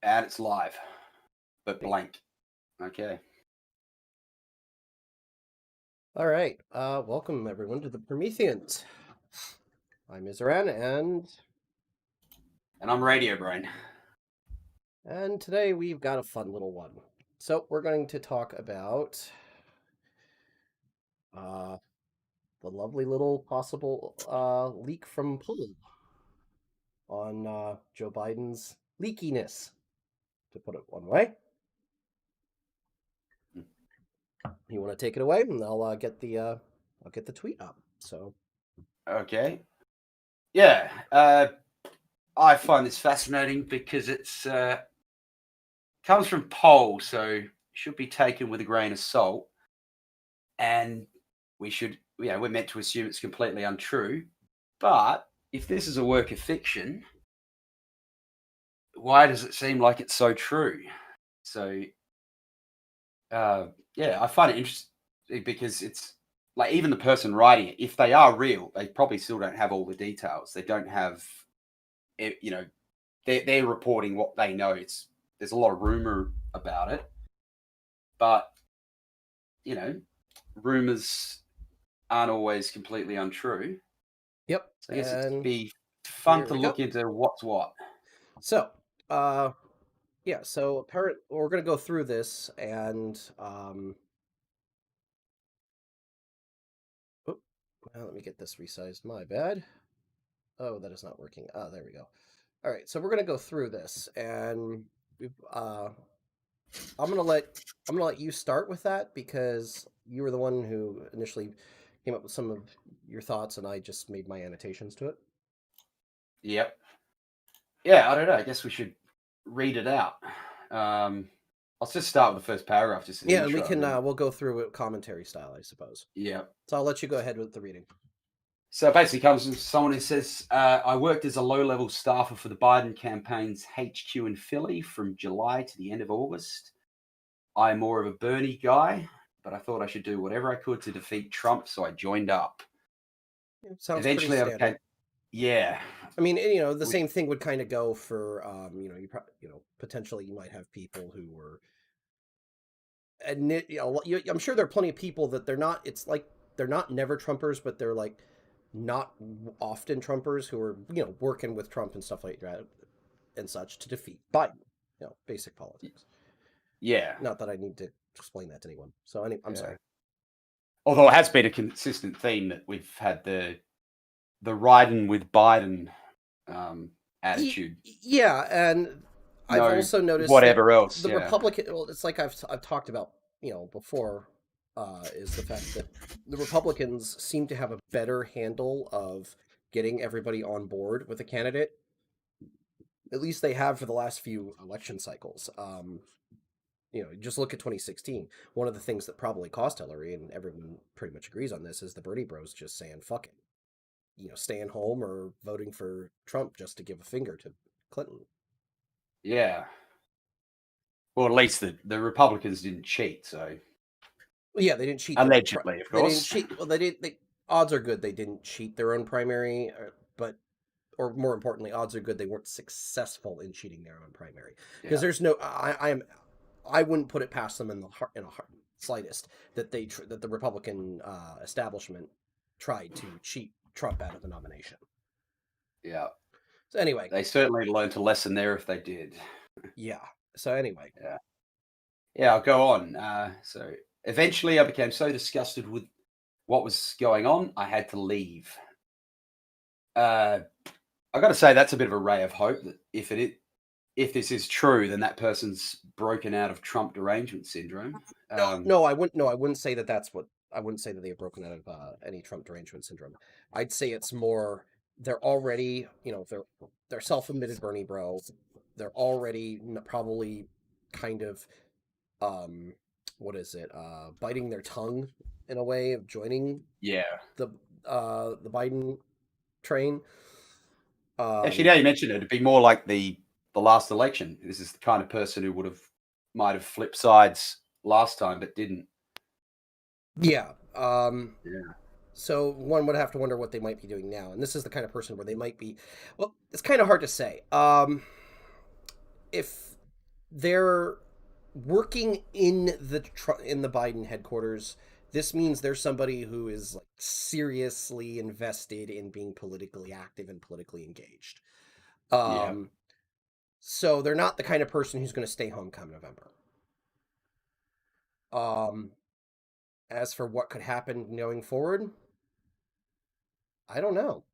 And it's live, but blank. Okay. All right. Welcome everyone to the Prometheans. I'm Izaran, And I'm Radio Brain. and today we've got a fun little one. So we're going to talk about uh, the lovely little possible leak from Poll on Joe Biden's leakiness, to put it one way. You want to take it away, and I'll get the tweet up. So Okay. Yeah. I find this fascinating because it's comes from Poll, so should be taken with a grain of salt. And we're meant to assume it's completely untrue. But if this is a work of fiction, why does it seem like it's so true? So, I find it interesting because it's like even the person writing it, if they are real, they probably still don't have all the details. They don't have, you know, they're reporting what they know. There's a lot of rumor about it, but you know, rumors aren't always completely untrue. yep, So I guess it'd and be fun here to we go. look into what's what. So yeah, so we're going to go through this and oh, well, let me get this resized. My bad. Oh, that is not working. Oh, there we go. All right, so we're going to go through this and uh I'm going to let you start with that because you were the one who initially came up with some of your thoughts and I just made my annotations to it. Yep. Yeah, I don't know. I guess we should read it out. I'll just start with the first paragraph, just an Yeah, and we intro. can And then, we'll go through it commentary style, I suppose. yeah. So I'll let you go ahead with the reading. So it basically comes from someone who says, I worked as a low-level staffer for the Biden campaign's HQ in Philly from July to the end of August. I'm more of a Bernie guy, but I thought I should do whatever I could to defeat Trump, so I joined up. It sounds pretty Eventually, I standard. became, yeah, I mean, the which, same thing would kind of go for, potentially you might have people who were, admit, I'm sure there are plenty of people that they're not. It's like they're not never Trumpers, but they're like not often Trumpers who are working with Trump and stuff like that and such to defeat Biden. Basic politics. yeah, Not that I need to explain that to anyone. So I'm yeah. sorry. Although it has been a consistent theme that we've had the riding with Biden attitude. Yeah, and I've No, also noticed that whatever else. the Yeah, Republican. Well, it's like I've talked about before. Is the fact that the Republicans seem to have a better handle of getting everybody on board with a candidate. At least they have for the last few election cycles. Just look at 2016. One of the things that probably cost Hillary, and everyone pretty much agrees on this, is the Bernie Bros just saying "fuck it," staying home or voting for Trump just to give a finger to Clinton. yeah. Well, at least the Republicans didn't cheat, so Well, yeah, they didn't cheat allegedly, of they didn't course. cheat. Well, they did. Odds are good they didn't cheat their own primary, but or more importantly, odds are good they weren't successful in cheating their own primary. Because Yeah, there's no, I wouldn't put it past them in the slightest that that the Republican establishment tried to cheat Trump out of the nomination. yeah. So anyway, They certainly learned a lesson there if they did. yeah. So anyway, Yeah, yeah. I'll go on. So eventually, I became so disgusted with what was going on, I had to leave. Uh, I got to say that's a bit of a ray of hope that if this is true, then that person's broken out of Trump derangement syndrome. no, I wouldn't. No, I wouldn't say that. I wouldn't say that they have broken out of any Trump derangement syndrome. I'd say it's more they're already, they're self-admitted Bernie bro. They're already probably kind of what is it? Biting their tongue in a way of joining Yeah. the the Biden train. Actually, Um, now you mentioned it, it'd be more like the last election. This is the kind of person who might have flipped sides last time, but didn't. yeah. Yeah. So one would have to wonder what they might be doing now, and this is the kind of person where they might be. Well, it's kind of hard to say. If they're working in the Biden headquarters. This means there's somebody who is like seriously invested in being politically active and politically engaged. Yeah. Um, so they're not the kind of person who's going to stay home come November. Um, as for what could happen going forward, I don't know.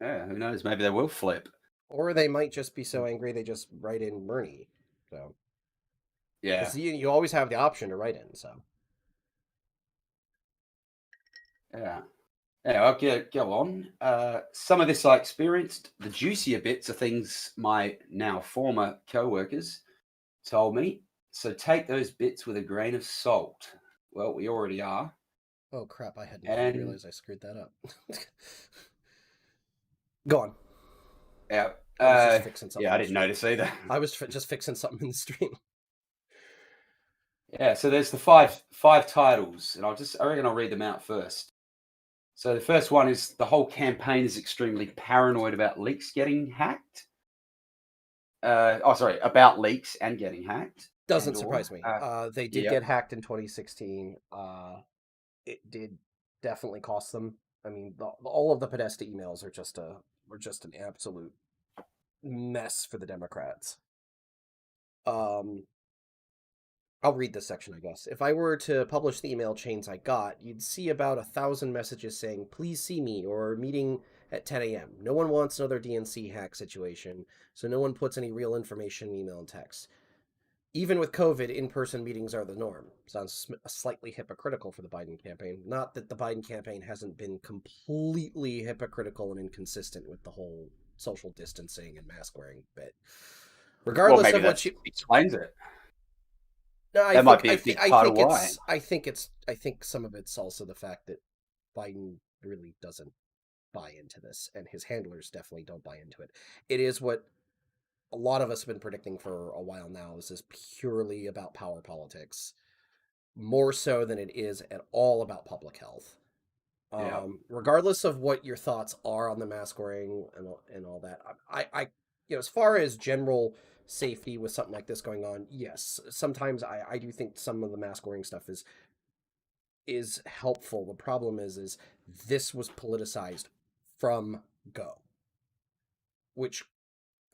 Yeah, who knows? Maybe they will flip. Or they might just be so angry they just write in Bernie. So, Yeah. because you always have the option to write in. So, Yeah. Yeah, I'll go on. Some of this I experienced. The juicier bits are things my now former co-workers told me. So take those bits with a grain of salt. Well, we already are. oh crap! I hadn't even And realized I screwed that up. Go on. yeah, I was just fixing something. yeah, I in the didn't stream. notice either. I was just fixing something in the stream. Yeah, so there's the five titles, and I reckon I'll read them out first. So the first one is the whole campaign is extremely paranoid about leaks getting hacked. Sorry, about leaks and getting hacked. Doesn't And or surprise me. They did yeah, get hacked in 2016. It did definitely cost them. I mean, all of the Podesta emails were just an absolute mess for the Democrats. Um, I'll read this section, I guess. If I were to publish the email chains I got, you'd see about 1,000 messages saying, please see me, or meeting at 10 a.m. No one wants another DNC hack situation, so no one puts any real information in email and text. Even with COVID, in-person meetings are the norm. Sounds slightly hypocritical for the Biden campaign. Not that the Biden campaign hasn't been completely hypocritical and inconsistent with the whole social distancing and mask wearing bit. well, Regardless maybe of what that you explains it. no, I That think might be I a think big I part of think why. I think some of it's also the fact that Biden really doesn't buy into this, and his handlers definitely don't buy into it. It is what a lot of us have been predicting for a while now. This is purely about power politics, more so than it is at all about public health. Yeah, Regardless of what your thoughts are on the mask wearing and all that, I as far as general safety with something like this going on, yes, sometimes I do think some of the mask wearing stuff is helpful. The problem is this was politicized from go, which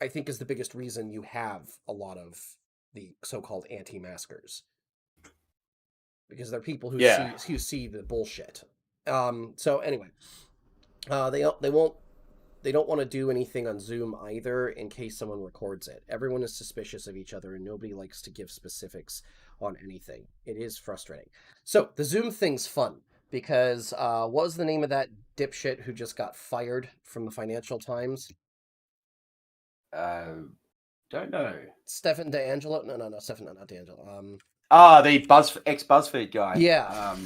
I think is the biggest reason you have a lot of the so-called anti-maskers, because they're people yeah, who see the bullshit. So anyway, they don't want to do anything on Zoom either in case someone records it. Everyone is suspicious of each other and nobody likes to give specifics on anything. It is frustrating. So the Zoom thing's fun because what was the name of that dipshit who just got fired from the Financial Times? uh, don't know. Stephen D'Angelo? No, Stephen, not D'Angelo. The ex BuzzFeed guy. Yeah,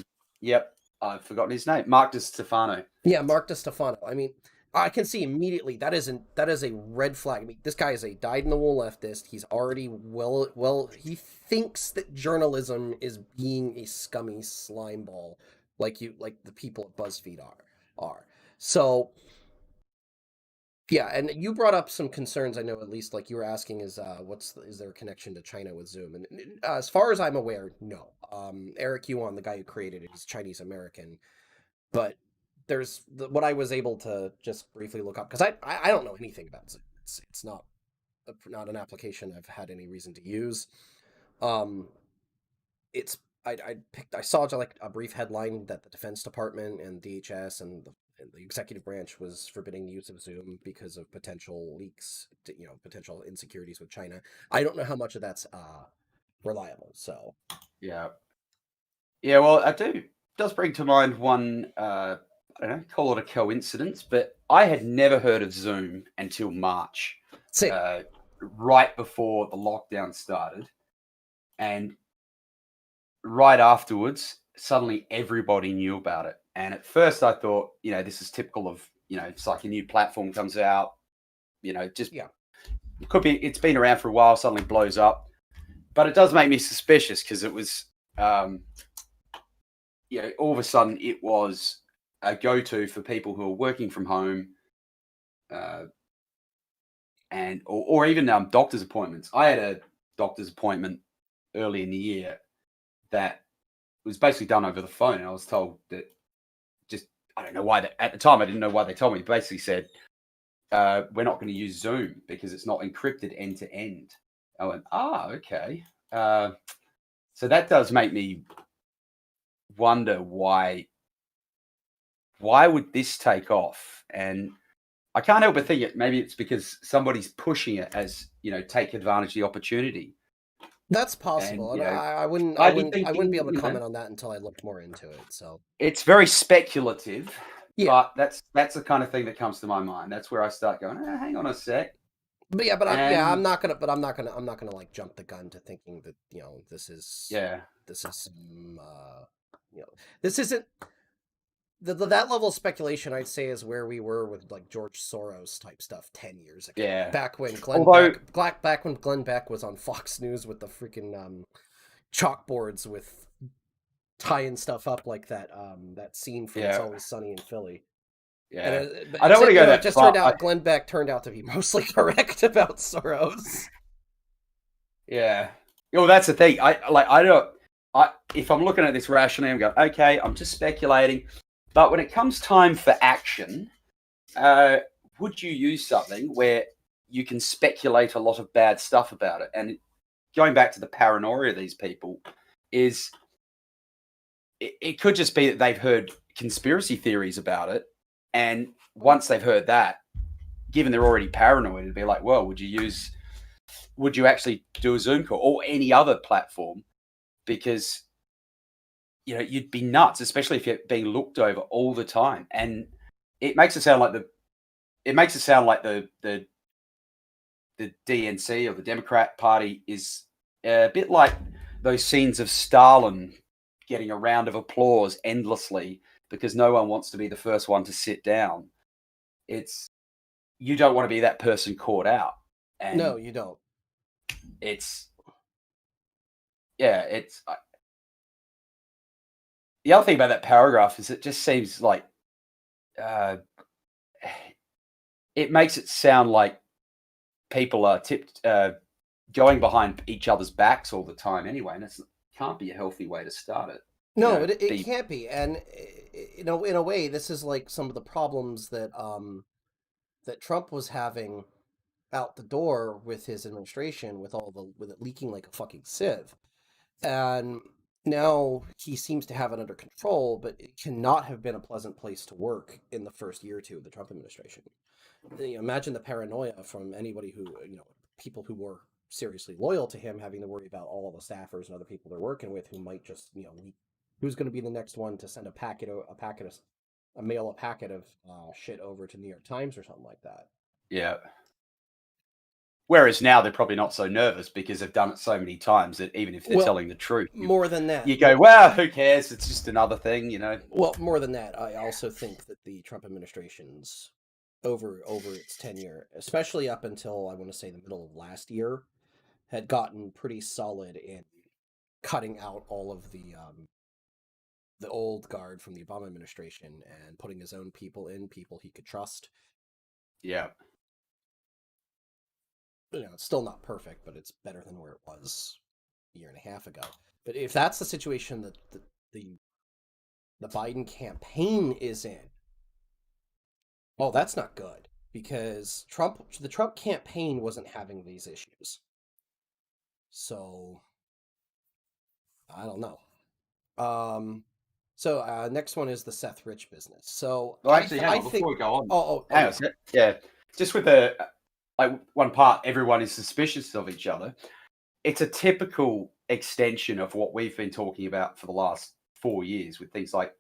Yep, I've forgotten his name. Mark DiStefano. yeah, Mark DeStefano. I mean, I can see immediately that is a red flag. I mean, this guy is a dyed-in-the-wool leftist. He's already he thinks that journalism is being a scummy slime ball, like the people at BuzzFeed are. So yeah, and you brought up some concerns. I know at least like you were asking is there a connection to China with Zoom? And as far as I'm aware, no. Eric Yuan, the guy who created it, is Chinese American, but what I was able to just briefly look up because I don't know anything about Zoom. It's not an application I've had any reason to use. Um, it's I saw like a brief headline that the Defense Department and DHS and the executive branch was forbidding the use of Zoom because of potential leaks, potential insecurities with China. I don't know how much of that's reliable. So Yeah, yeah. Well, does bring to mind one. I don't know, call it a coincidence, but I had never heard of Zoom until March, same. right before the lockdown started, and right afterwards, suddenly everybody knew about it. And at first, I thought, this is typical of, it's like a new platform comes out, just Yeah. it could be it's been around for a while, suddenly blows up, but it does make me suspicious because it was, all of a sudden it was a go-to for people who are working from home, and or even doctor's appointments. I had a doctor's appointment early in the year that was basically done over the phone, and I was told that just I don't know why. At the time, I didn't know why they told me. Basically said we're not going to use Zoom because it's not encrypted end to end. I went, okay. So that does make me wonder why would this take off? And I can't help but think maybe it's because somebody's pushing it as, take advantage of the opportunity. That's possible. And, And I wouldn't I'd be be able to thinking, comment on that until I looked more into it. So it's very speculative, yeah, but that's the kind of thing that comes to my mind. That's where I start going, hang on a sec. but yeah, I'm not gonna like jump the gun to thinking that this is some this isn't that level of speculation. I'd say is where we were with like George Soros type stuff 10 years ago. Yeah, back when back when Glenn Beck was on Fox News with the freaking chalkboards with tying stuff up like that that scene from It's Always Sunny in Philly. Yeah, I don't want to go that just far. Turned out Glenn Beck turned out to be mostly correct about Soros. Yeah, well, that's the thing. If I'm looking at this rationally, I'm going, okay, I'm just speculating. But when it comes time for action, would you use something where you can speculate a lot of bad stuff about it? And going back to the paranoia of these people, is it could just be that they've heard conspiracy theories about it. And once they've heard that, given they're already paranoid, it'd be like, well, would you actually do a Zoom call or any other platform? Because, you'd be nuts, especially if you're being looked over all the time. And it makes it sound like the DNC or the Democrat Party is a bit like those scenes of Stalin getting a round of applause endlessly because no one wants to be the first one to sit down. You don't want to be that person caught out. And no, you don't. The other thing about that paragraph is it just seems like it makes it sound like people are going behind each other's backs all the time anyway, and it can't be a healthy way to start it. No, it can't be. And in a way, this is like some of the problems that that Trump was having out the door with his administration, with it leaking like a fucking sieve. And now he seems to have it under control, but it cannot have been a pleasant place to work in the first year or two of the Trump administration. Imagine the paranoia from anybody who, people who were seriously loyal to him, having to worry about all the staffers and other people they're working with who might just, leak. Who's going to be the next one to send mail a packet of shit over to New York Times or something like that. Yeah. Whereas now they're probably not so nervous because they've done it so many times that even if they're telling the truth, more than that, you go, well, who cares? It's just another thing, Well, more than that, I also think that the Trump administration's over its tenure, especially up until I want to say the middle of last year, had gotten pretty solid in cutting out all of the old guard from the Obama administration and putting his own people he could trust. Yeah. It's still not perfect, but it's better than where it was a year and a half ago. But if that's the situation that the Biden campaign is in, well, that's not good, because the Trump campaign wasn't having these issues. So I don't know. So next one is the Seth Rich business. So before we go on, hang on. Yeah, just with the one part, everyone is suspicious of each other. It's a typical extension of what we've been talking about for the last 4 years with things like,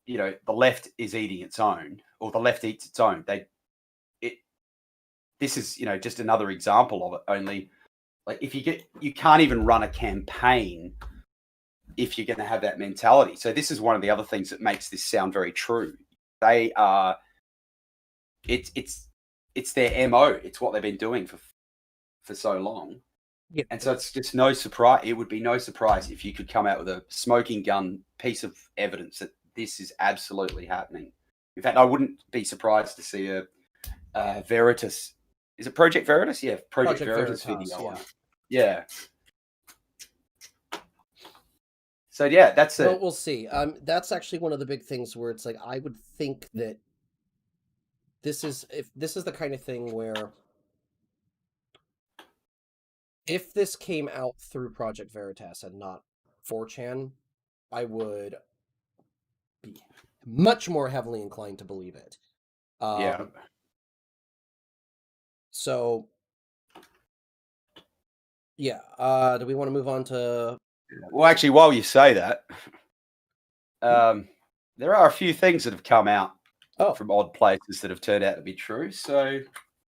the left is eating its own, or the left eats its own. This is, just another example of it. Only, like, you can't even run a campaign if you're going to have that mentality. So this is one of the other things that makes this sound very true. They are, it's their MO. It's what they've been doing for so long. Yeah. And so it's just no surprise. It would be no surprise if you could come out with a smoking gun piece of evidence that this is absolutely happening. In fact, I wouldn't be surprised to see a Veritas Is it Project Veritas? Yeah, Project Veritas, Veritas video. yeah. So yeah, that's Well, it. we'll see. That's actually one of the big things where it's like I would think that this is the kind of thing where if this came out through Project Veritas and not 4chan, I would be much more heavily inclined to believe it. Yeah. So, yeah. Do we want to move on to? Well, actually, while you say that, there are a few things that have come out from odd places that have turned out to be true. So,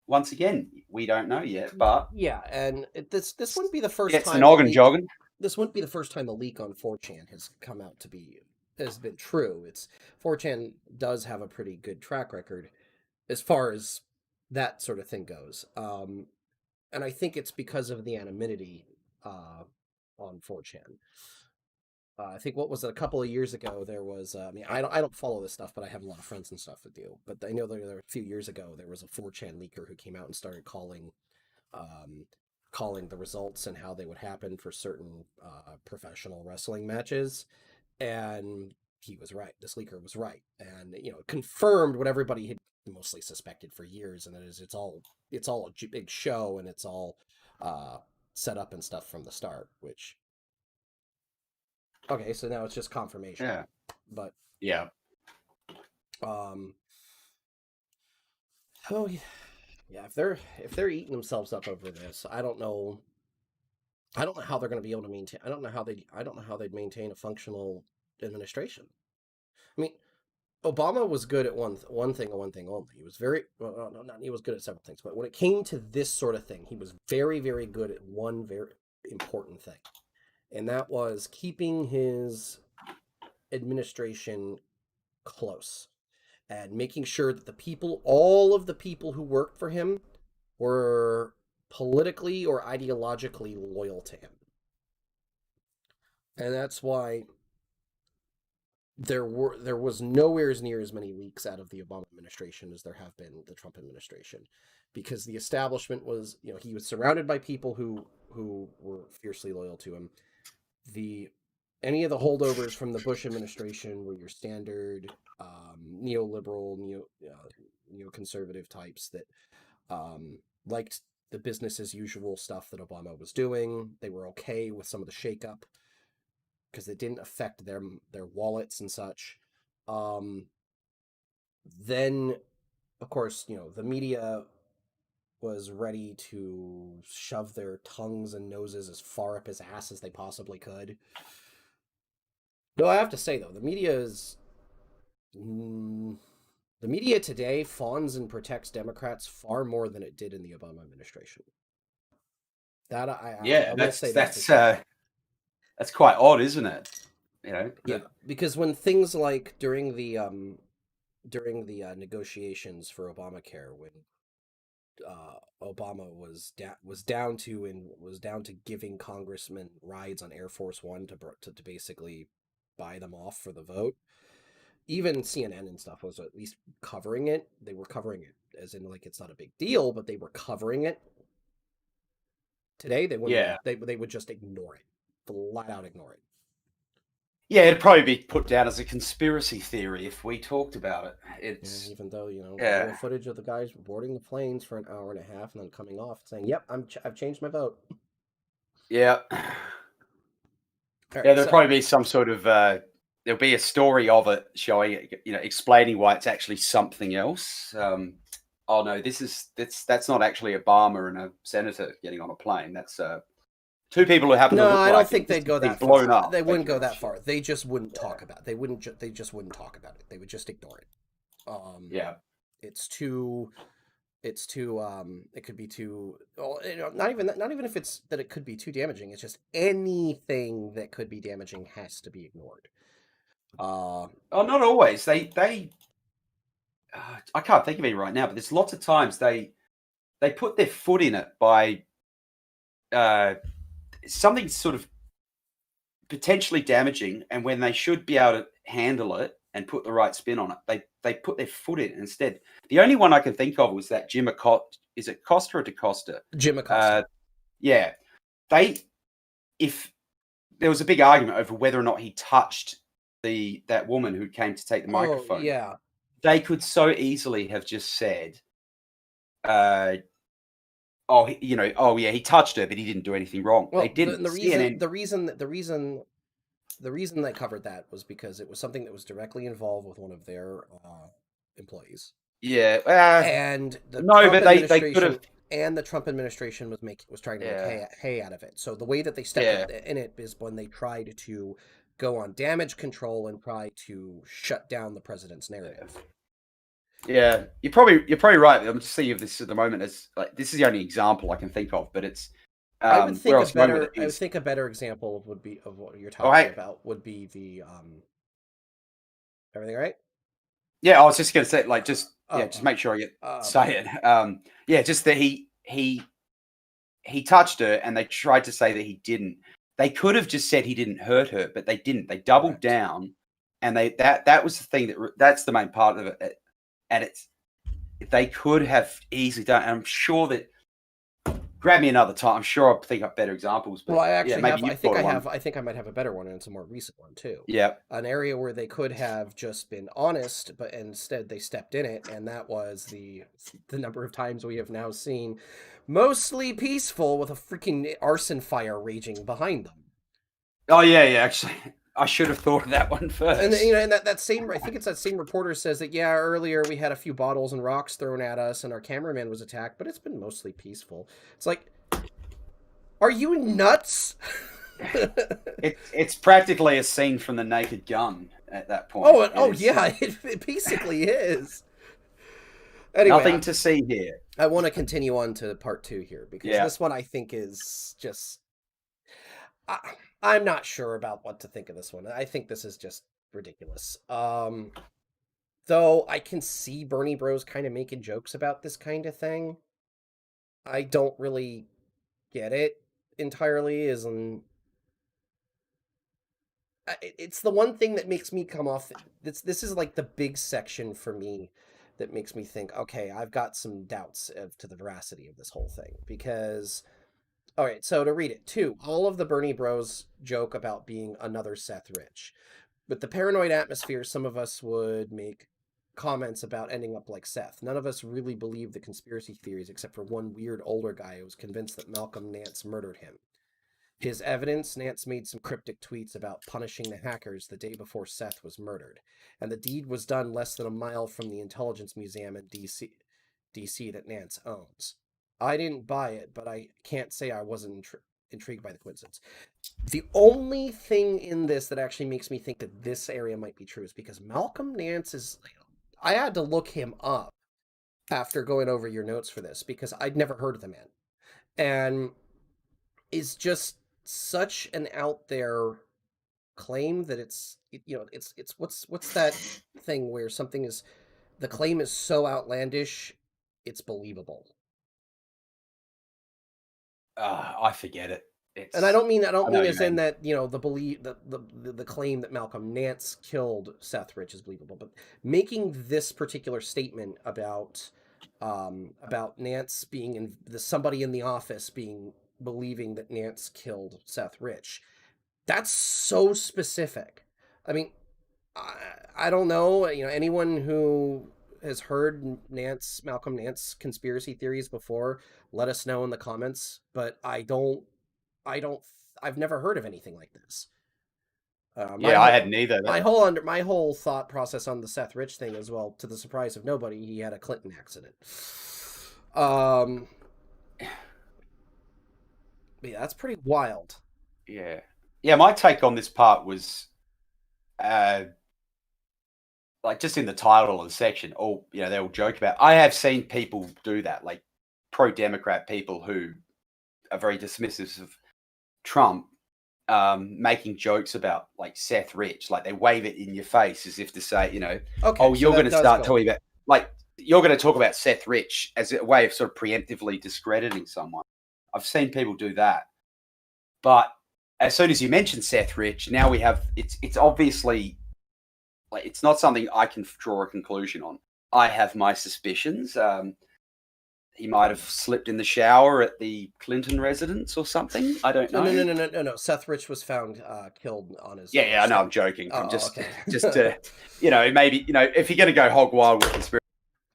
once again, we don't know yet, but yeah, and this wouldn't be the first it's time. An organ jogging. This wouldn't be the first time a leak on 4chan has come out to be has been true. It's 4chan does have a pretty good track record as far as that sort of thing goes. And I think it's because of the anonymity on 4chan. I think what was it, a couple of years ago there was I mean I don't follow this stuff, but I have a lot of friends and stuff that do. But I know there a few years ago there was a 4chan leaker who came out and started calling the results and how they would happen for certain professional wrestling matches, and he was right. This leaker was right, and confirmed what everybody had mostly suspected for years, and that is it's all a big show, and it's all set up and stuff from the start. Which okay, so now it's just confirmation. Yeah, but yeah. Oh yeah, if they're eating themselves up over this, I don't know how they're going to be able to maintain. I don't know how they'd maintain a functional administration. I mean, Obama was good at one thing and one thing only. He was very well, not he was good at several things, but when it came to this sort of thing, he was very, very good at one very important thing, and that was keeping his administration close and making sure that all of the people who worked for him were politically or ideologically loyal to him. And that's why there was nowhere near as many leaks out of the Obama administration as there have been the Trump administration, because the establishment was, he was surrounded by people who were fiercely loyal to him. Any of the holdovers from the Bush administration were your standard neoliberal, neoconservative types that liked the business as usual stuff that Obama was doing. They were okay with some of the shakeup because it didn't affect their wallets and such. Then, of course, the media was ready to shove their tongues and noses as far up his ass as they possibly could. Though I have to say, though, the media today fawns and protects Democrats far more than it did in the Obama administration. That that's quite odd, isn't it? Yeah, because when things like during the negotiations for Obamacare, when Obama was down to giving congressmen rides on Air Force One to basically buy them off for the vote. Even CNN and stuff was at least covering it. They were covering it as in like it's not a big deal, but they were covering it. Today they wouldn't. Yeah. They would just ignore it, flat out ignore it. Yeah, it'd probably be put down as a conspiracy theory if we talked about it. It's even though footage of the guys boarding the planes for an hour and a half and then coming off saying, "Yep, I've changed my vote." Yeah. Right, there'll probably be some sort of there'll be a story of it showing it, explaining why it's actually something else. Oh no, that's not actually Obama and a senator getting on a plane. That's two people who happen to look like. No, I don't think they'd go that far. Blown up. They wouldn't go that far. They just wouldn't talk about it. They just wouldn't talk about it. They would just ignore it. Yeah. It's too. It could be too. Well, not even if it's that it could be too damaging. It's just anything that could be damaging has to be ignored. Not always. I can't think of any right now, but there's lots of times they put their foot in it by something sort of potentially damaging, and when they should be able to handle it and put the right spin on it, they put their foot in it instead. The only one I can think of was that Jim Acosta. Is it Costa or DaCosta? Jim Acosta. Yeah, if there was a big argument over whether or not he touched that woman who came to take the microphone. Yeah, they could so easily have just said, he touched her, but he didn't do anything wrong. Well, they didn't. The reason they covered that was because it was something that was directly involved with one of their employees. Yeah, and the they could have. And the Trump administration was trying to make hay out of it. So the way that they stepped in it is when they tried to go on damage control and try to shut down the president's narrative. Yeah, you're probably right. I'm just thinking of this at the moment as like this is the only example I can think of, but it's. I would think a better example would be of what you're talking about would be the everything right? Yeah, I was just gonna say just make sure I say it. Just that he touched her, and they tried to say that he didn't. They could have just said he didn't hurt her, but they didn't. They doubled down, and that was the thing that's the main part of it. And they could have easily done. And I'm sure that. Grab me another time. I'm sure I'll think up better examples. But I think I might have a better one, and it's a more recent one too. Yeah, an area where they could have just been honest, but instead they stepped in it, and that was the number of times we have now seen mostly peaceful with a freaking arson fire raging behind them. Oh yeah. Actually, I should have thought of that one first. And and that same, I think it's that same reporter says that earlier we had a few bottles and rocks thrown at us, and our cameraman was attacked, but it's been mostly peaceful. It's like, are you nuts? It's practically a scene from The Naked Gun at that point. It basically is. Anyway, nothing to see here. I want to continue on to part 2 here because this one I think is just. I'm not sure about what to think of this one. I think this is just ridiculous. Though I can see Bernie Bros kind of making jokes about this kind of thing. I don't really get it entirely. It's the one thing that makes me come off. This is like the big section for me that makes me think, okay, I've got some doubts to the veracity of this whole thing because. All right, so to read it, 2, all of the Bernie Bros joke about being another Seth Rich. With the paranoid atmosphere, some of us would make comments about ending up like Seth. None of us really believe the conspiracy theories except for one weird older guy who was convinced that Malcolm Nance murdered him. His evidence, Nance made some cryptic tweets about punishing the hackers the day before Seth was murdered. And the deed was done less than a mile from the Intelligence Museum in D.C. that Nance owns. I didn't buy it, but I can't say I wasn't intrigued by the coincidence. The only thing in this that actually makes me think that this area might be true is because Malcolm Nance is... I had to look him up after going over your notes for this because I'd never heard of the man. And is just such an out there claim that it's what's that thing where something is... The claim is so outlandish, it's believable. I forget it. And I don't mean as in that the claim that Malcolm Nance killed Seth Rich is believable, but making this particular statement about Nance being somebody in the office believing that Nance killed Seth Rich, that's so specific. I mean, I don't know. Anyone who has heard Malcolm Nance conspiracy theories before, let us know in the comments, but I've never heard of anything like this. I hadn't either. My whole thought process on the Seth Rich thing as well, to the surprise of nobody, he had a Clinton accident. That's pretty wild. Yeah. My take on this part was, like just in the title of the section, they all joke about. I have seen people do that, like pro-Democrat people who are very dismissive of Trump, making jokes about like Seth Rich, like they wave it in your face as if to say, you're going to start talking about, like you're going to talk about Seth Rich as a way of sort of preemptively discrediting someone. I've seen people do that, but as soon as you mention Seth Rich, now we have it's obviously. like it's not something I can draw a conclusion on. I have my suspicions. He might have slipped in the shower at the Clinton residence or something. I don't know. No. Seth Rich was found killed on his. Yeah, I know. I'm joking. Oh, I'm just, okay. just to, maybe if you're going to go hog wild with conspiracy,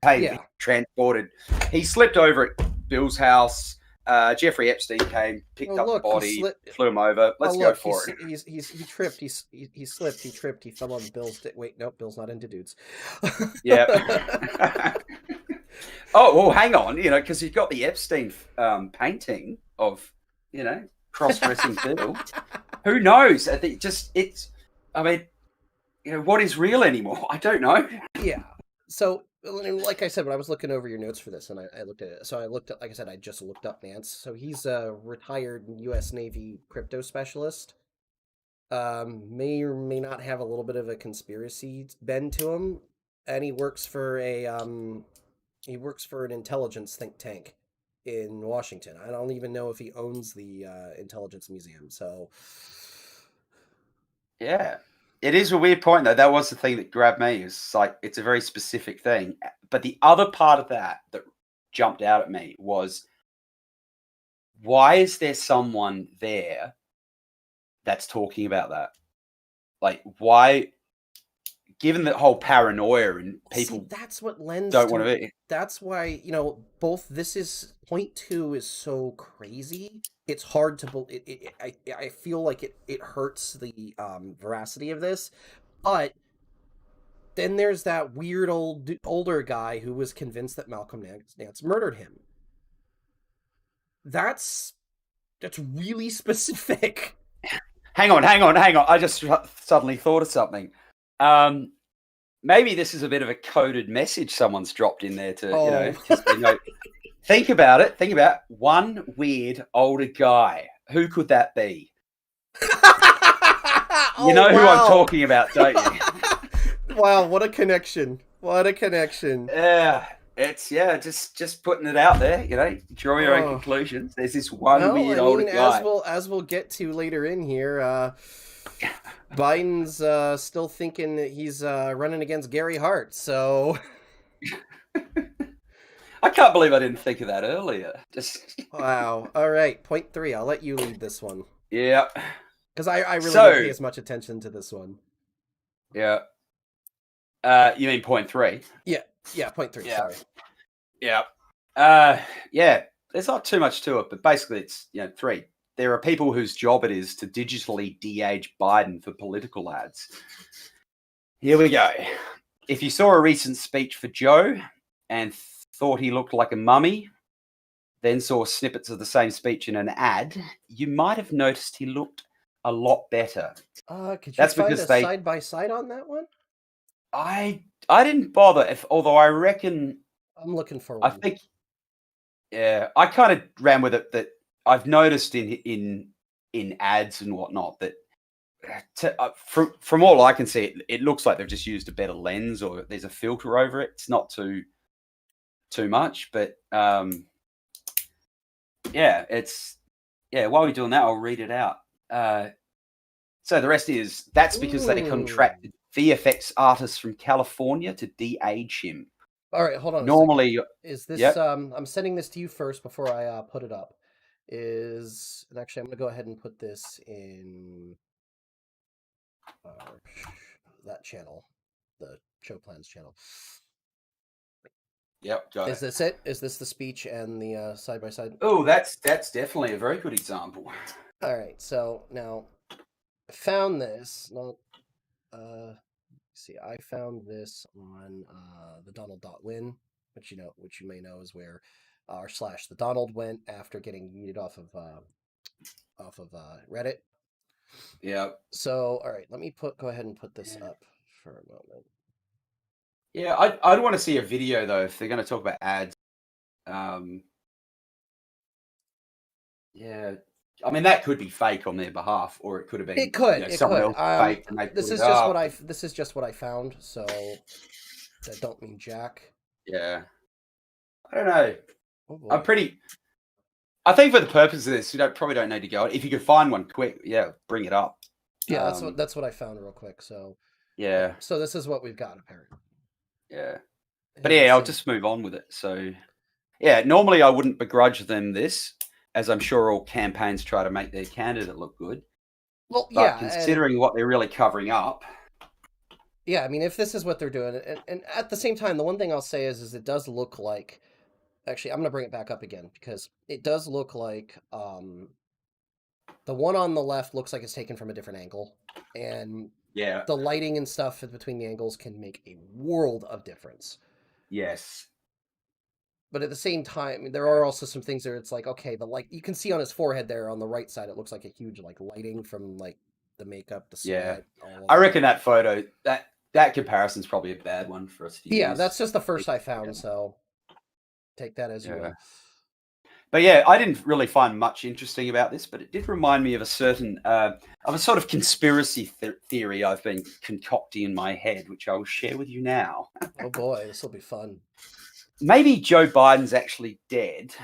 hey, Yeah. he transported. He slipped over at Bill's house. Jeffrey Epstein came, picked up the body, flew him over. Let's go for it. He tripped. He slipped. He tripped. He fell on Bill's. Wait, no, Bill's not into dudes. Yeah. Oh, well, hang on, because you've got the Epstein painting of, cross-dressing Bill. Who knows? I think what is real anymore? I don't know. Yeah. So, like I said, when I was looking over your notes for this, and I looked at it, so I looked at, like I said, I just looked up Nance. So he's a retired U.S. Navy crypto specialist. May or may not have a little bit of a conspiracy bend to him, and he works for an intelligence think tank in Washington. I don't even know if he owns the intelligence museum. So, yeah. It is a weird point, though. That was the thing that grabbed me. It's like, it's a very specific thing. But the other part of that jumped out at me was, why is there someone there that's talking about that? Like, why, given the whole paranoia and people that's what lends don't want to be. That's why, both this is point 2 is so crazy. It's hard to believe. I feel like it hurts the veracity of this, but then there's that weird older guy who was convinced that Malcolm Nance murdered him. That's really specific. Hang on. I just suddenly thought of something. Maybe this is a bit of a coded message someone's dropped in there to, think about it. Think about one weird older guy. Who could that be? You know who I'm talking about, don't you? Wow, what a connection. Yeah, it's just putting it out there, draw your own conclusions. There's this one weird older guy. As we'll get to later in here, Biden's still thinking that he's running against Gary Hart, so I can't believe I didn't think of that earlier. Wow. All right, point 3. I'll let you lead this one. Yeah. Because I really don't pay as much attention to this one. Yeah. You mean point 3? Yeah, point 3. Yeah. Sorry. Yeah. Yeah. There's not too much to it, but basically it's 3. There are people whose job it is to digitally de-age Biden for political ads. Here we go. If you saw a recent speech for Joe and thought he looked like a mummy, then saw snippets of the same speech in an ad, you might have noticed he looked a lot better. Could you find a side-by-side on that one? I didn't bother, although I reckon... I'm looking for one. I think... Yeah, I kind of ran with it that I've noticed in ads and whatnot that from all I can see, it looks like they've just used a better lens or there's a filter over it. It's not too much, but while we're doing that, I'll read it out. So the rest is, that's because they contracted VFX artists from California to de-age him. All right, hold on. Normally, is this? I'm sending this to you first before I put it up. And actually, I'm going to go ahead and put this in that channel, the Show Plans channel. Yep, got it. Is this it? Is this the speech and the side by side? Oh, that's definitely a very good example. All right, so now I found this. I found this on the Donald.win, which you may know is where / the Donald went after getting yeeted off of Reddit. Yeah. So, all right, let me go ahead and put this up for a moment. Yeah, I'd want to see a video though if they're going to talk about ads. Yeah, I mean that could be fake on their behalf, or it could have been. It could. Someone else fake. And this is just what I found. So that don't mean jack. Yeah, I don't know. Oh, I think for the purpose of this, you probably don't need to go. If you could find one quick, bring it up. Yeah, that's what I found real quick. So Yeah, So this is what we've got, apparently. yeah. And But we'll yeah, I'll see. just move on with it. So yeah, normally I wouldn't begrudge them this, as I'm sure all campaigns try to make their candidate look good. Well, But yeah, and considering what they're really covering up, yeah, I mean, if this is what they're doing, and at the same time, the one thing I'll say is it does look like. Actually, I'm gonna bring it back up again because it does look like the one on the left looks like it's taken from a different angle, and yeah, the lighting and stuff between the angles can make a world of difference. yes, But at the same time, there are also some things there. It's like, okay, the light you can see on his forehead there on the right side, it looks like a huge like lighting from like the makeup, the yeah. sweat, all of I that. reckon that photo that comparison's probably a bad one for us to Yeah, use. that's just the first I found, so take that as you Yeah. will. But yeah, I didn't really find much interesting about this, but it did remind me of a certain of a sort of conspiracy theory I've been concocting in my head, which I will share with you now. Oh boy, this will be fun. Maybe Joe Biden's actually dead,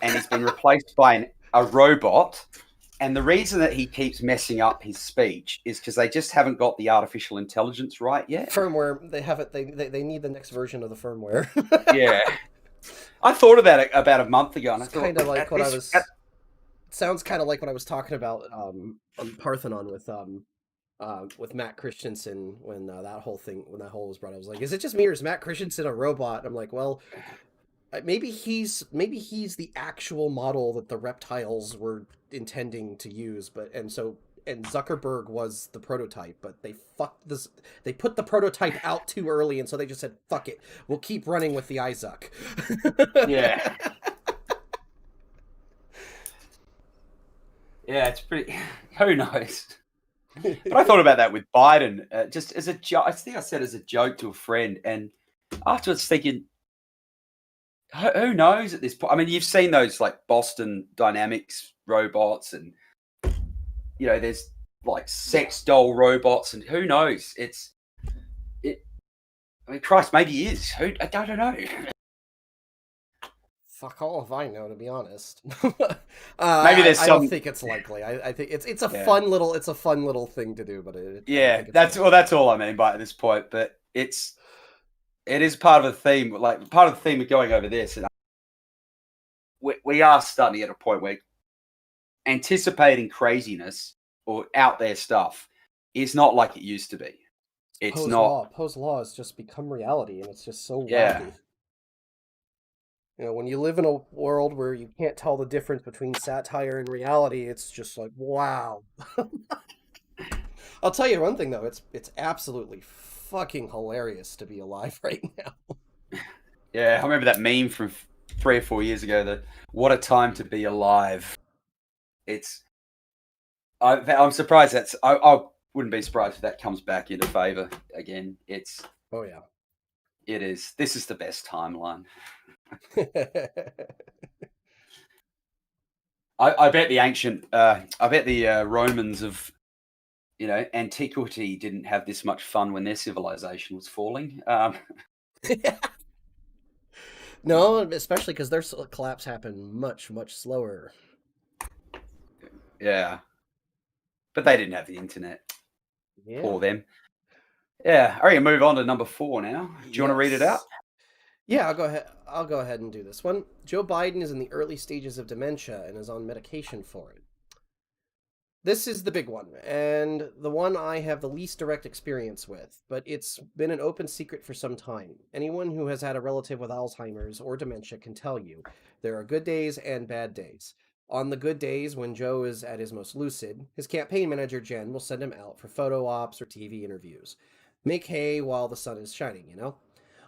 and he's been replaced by a robot. And the reason that he keeps messing up his speech is because they just haven't got the artificial intelligence right yet. Firmware, they have it. They need the next version of the firmware. Yeah, I thought of that about a month ago, and I It's thought kind of like at what I this, was. Sounds kind of like what I was talking about on Parthenon with Matt Christensen when that whole thing when that whole was brought up. I was like, is it just me or is Matt Christensen a robot? I'm like, well, maybe he's the actual model that the reptiles were intending to use, but and Zuckerberg was the prototype, but they fucked this. They put the prototype out too early, and so they just said, "Fuck it, we'll keep running with the Isaac." yeah. Yeah, it's pretty. Who knows? But I thought about that with Biden, just as a joke. I think I said as a joke to a friend, and afterwards thinking, who knows at this point? I mean, you've seen those like Boston Dynamics robots, and there's like sex doll robots, and who knows? It. I mean, Christ, maybe he is. I don't know. Fuck all if I know, to be honest. Maybe there's I don't some. think it's likely. I think it's a Yeah. fun little thing to do, but I don't Yeah, think it's that's all I mean by at this point. But it is part of the theme, like part of the theme of going over this, and we are starting at a point where anticipating craziness or out there stuff is not like it used to be. It's not. Poe's law has just become reality, and it's just so Yeah, wacky. When you live in a world where you can't tell the difference between satire and reality, it's just like, wow. I'll tell you one thing though, it's absolutely fucking hilarious to be alive right now. yeah. I remember that meme from 3 or 4 years ago. That what a time to be alive. It's. I'm surprised I wouldn't be surprised if that comes back into favor again. Oh yeah. It is. This is the best timeline. I bet the Romans of antiquity didn't have this much fun when their civilization was falling. No, especially because their collapse happened much, much slower. Yeah, but they didn't have the internet. Yeah. For them. Yeah, all right, move on to number 4 now. Do you want to read it out? Yeah, I'll go ahead and do this one. Joe Biden is in the early stages of dementia and is on medication for it. This is the big one, and the one I have the least direct experience with, but it's been an open secret for some time. Anyone who has had a relative with Alzheimer's or dementia can tell you there are good days and bad days. On the good days, when Joe is at his most lucid, his campaign manager, Jen, will send him out for photo ops or TV interviews. Make hay while the sun is shining,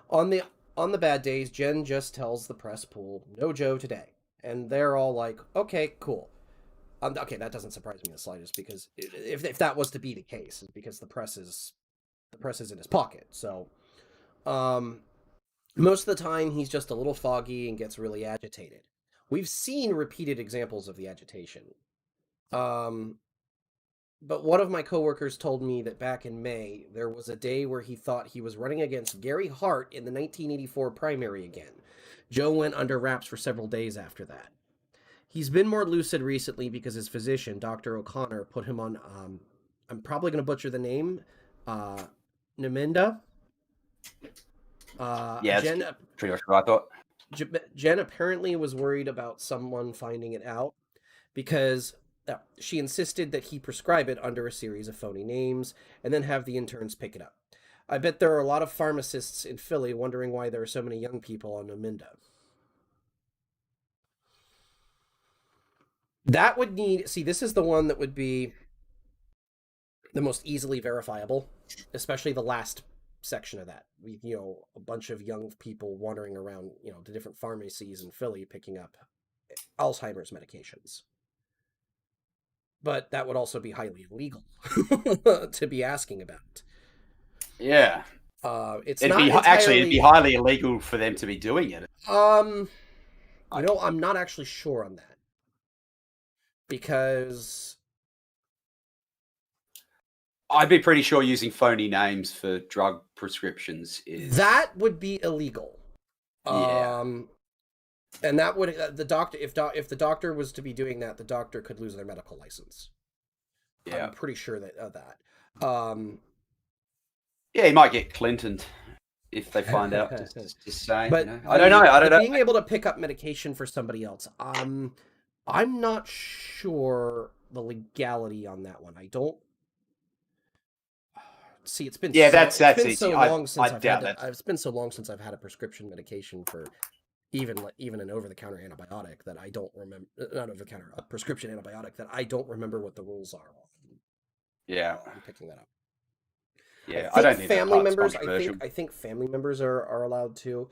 On the bad days, Jen just tells the press pool, no Joe today. And they're all like, okay, cool. Okay, that doesn't surprise me the slightest, because if that was to be the case, because the press is in his pocket. So, most of the time he's just a little foggy and gets really agitated. We've seen repeated examples of the agitation. But one of my coworkers told me that back in May, there was a day where he thought he was running against Gary Hart in the 1984 primary again. Joe went under wraps for several days after that. He's been more lucid recently because his physician, Dr. O'Connor, put him on, I'm probably going to butcher the name, Uh, Naminda. Yeah, that's Jen pretty much what I thought. Jen apparently was worried about someone finding it out because she insisted that he prescribe it under a series of phony names and then have the interns pick it up. I bet there are a lot of pharmacists in Philly wondering why there are so many young people on Naminda. That would need, see, this is the one that would be the most easily verifiable, especially the last section of that. A bunch of young people wandering around, the different pharmacies in Philly picking up Alzheimer's medications. But that would also be highly illegal to be asking about. Yeah. It's it'd not be entirely... actually it'd be highly illegal for them to be doing it. I'm not actually sure on that because I'd be pretty sure using phony names for drug prescriptions is that would be illegal. Yeah. And that would the doctor if the doctor was to be doing that, the doctor could lose their medical license. Yeah. I'm pretty sure that of that. Yeah, he might get Clintoned if they find out. Just saying. But I don't know. I don't know. Being able to pick up medication for somebody else, I'm not sure the legality on that one. I don't see. It's been that's been easy. so long since I doubt that. It's been so long since I've had a prescription medication for even an over-the-counter antibiotic that I don't remember. Not over-the-counter, a prescription antibiotic that I don't remember what the rules are. Yeah, I'm picking that up. Yeah, I don't think family members. I think family members are allowed to,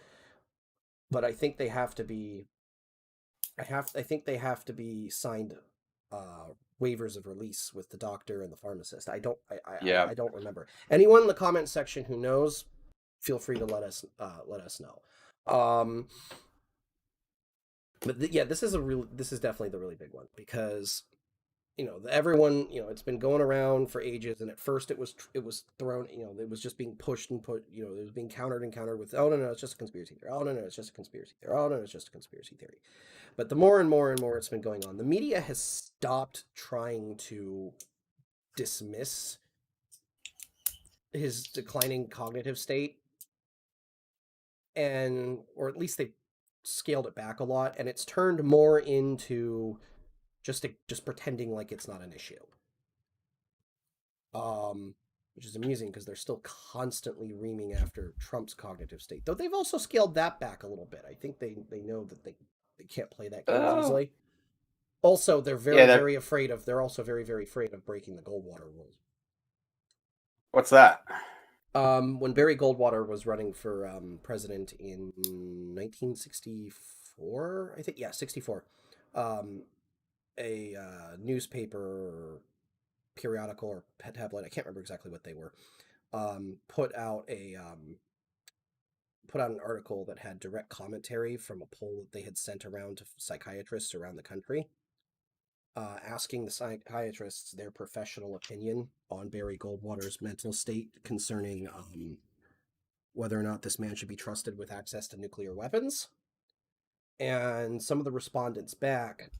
but I think they have to be. I think they have to be signed waivers of release with the doctor and the pharmacist. I don't remember. Anyone in the comment section who knows, feel free to let us know. But this is definitely the really big one because everyone, it's been going around for ages, and at first it was thrown, it was just being pushed and put, it was being countered with, oh no, it's just a conspiracy theory. Oh no, it's just a conspiracy theory. Oh no, it's just a conspiracy theory. But the more and more and more it's been going on, the media has stopped trying to dismiss his declining cognitive state, or at least they scaled it back a lot, and it's turned more into just pretending like it's not an issue. Which is amusing because they're still constantly reaming after Trump's cognitive state, though they've also scaled that back a little bit. I think they know that they can't play that game easily. Also, they're very afraid of. They're also very, very afraid of breaking the Goldwater rule. What's that? When Barry Goldwater was running for president in 1964, I think, 64. A newspaper, periodical, or tabloid, I can't remember exactly what they were, put out an article that had direct commentary from a poll that they had sent around to psychiatrists around the country, asking the psychiatrists their professional opinion on Barry Goldwater's mental state concerning whether or not this man should be trusted with access to nuclear weapons. And some of the respondents back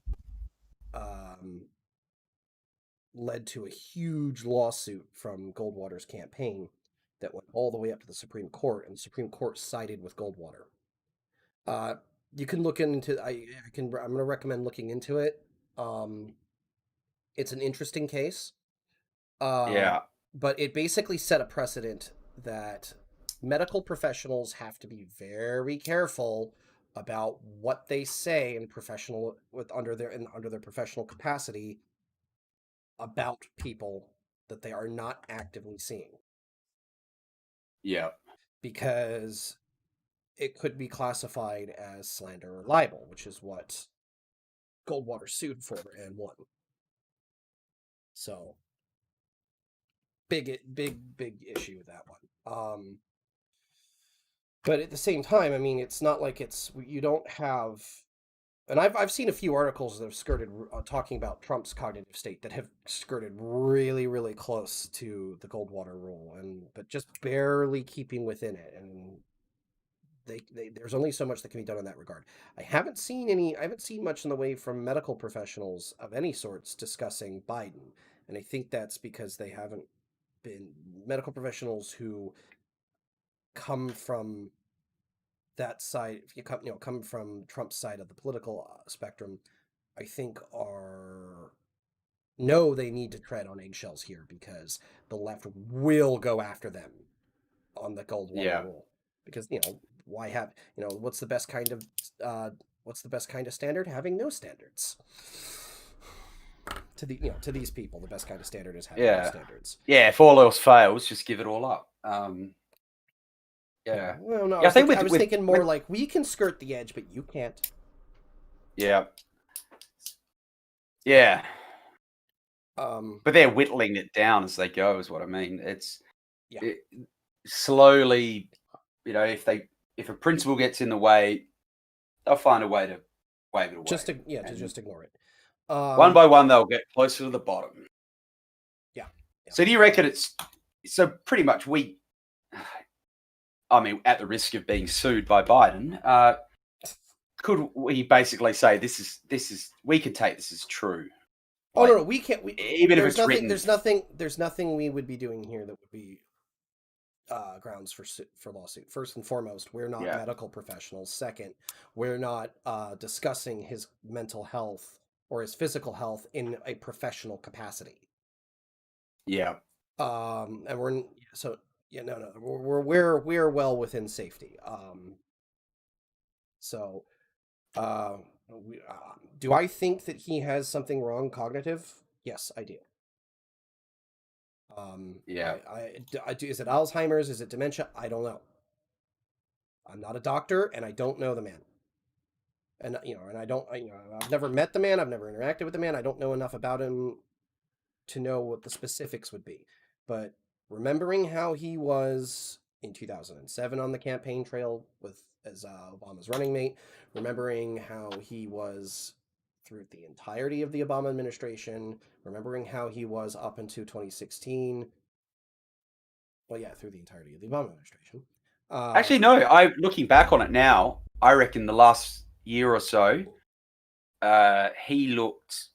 led to a huge lawsuit from Goldwater's campaign that went all the way up to the Supreme Court, and the Supreme Court sided with Goldwater. You can look into. I'm going to recommend looking into it. It's an interesting case. But it basically set a precedent that medical professionals have to be very careful about what they say in under their professional capacity about people that they are not actively seeing. Yeah. Because it could be classified as slander or libel, which is what Goldwater sued for and won. So big issue with that one. But at the same time, I mean, it's not like you don't have, and I've seen a few articles that have skirted talking about Trump's cognitive state that have skirted really, really close to the Goldwater rule, but just barely keeping within it, and there's only so much that can be done in that regard. I haven't seen much in the way from medical professionals of any sorts discussing Biden, and I think that's because they haven't been medical professionals who come from that side, if you come from Trump's side of the political spectrum, I think are know they need to tread on eggshells here because the left will go after them on the Goldwater Yeah. rule. Because why have what's the best kind of standard? Having no standards. To these people, the best kind of standard is having no standards. Yeah, if all else fails, just give it all up. Yeah. Well, no, I was thinking more like we can skirt the edge, but you can't. Yeah. Yeah. But they're whittling it down as they go, is what I mean. Slowly, if a principle gets in the way, they'll find a way to wave it away. Just ignore it. One by one, they'll get closer to the bottom. Yeah. So do you reckon so pretty much I mean, at the risk of being sued by Biden, could we basically say this is we can take this as true? Oh, no, we can't. Even if it's written, there's nothing we would be doing here that would be grounds for lawsuit. First and foremost, we're not medical professionals. Second, we're not discussing his mental health or his physical health in a professional capacity. Yeah. And we're well within safety. Do I think that he has something wrong cognitive? Yes, I do. I do. Is it Alzheimer's? Is it dementia? I don't know. I'm not a doctor, and I don't know the man. And I've never met the man. I've never interacted with the man. I don't know enough about him to know what the specifics would be. But remembering how he was in 2007 on the campaign trail as Obama's running mate, remembering how he was through the entirety of the Obama administration, remembering how he was up into 2016. Well, yeah, through the entirety of the Obama administration. Actually, no. Looking back on it now, I reckon the last year or so, he looked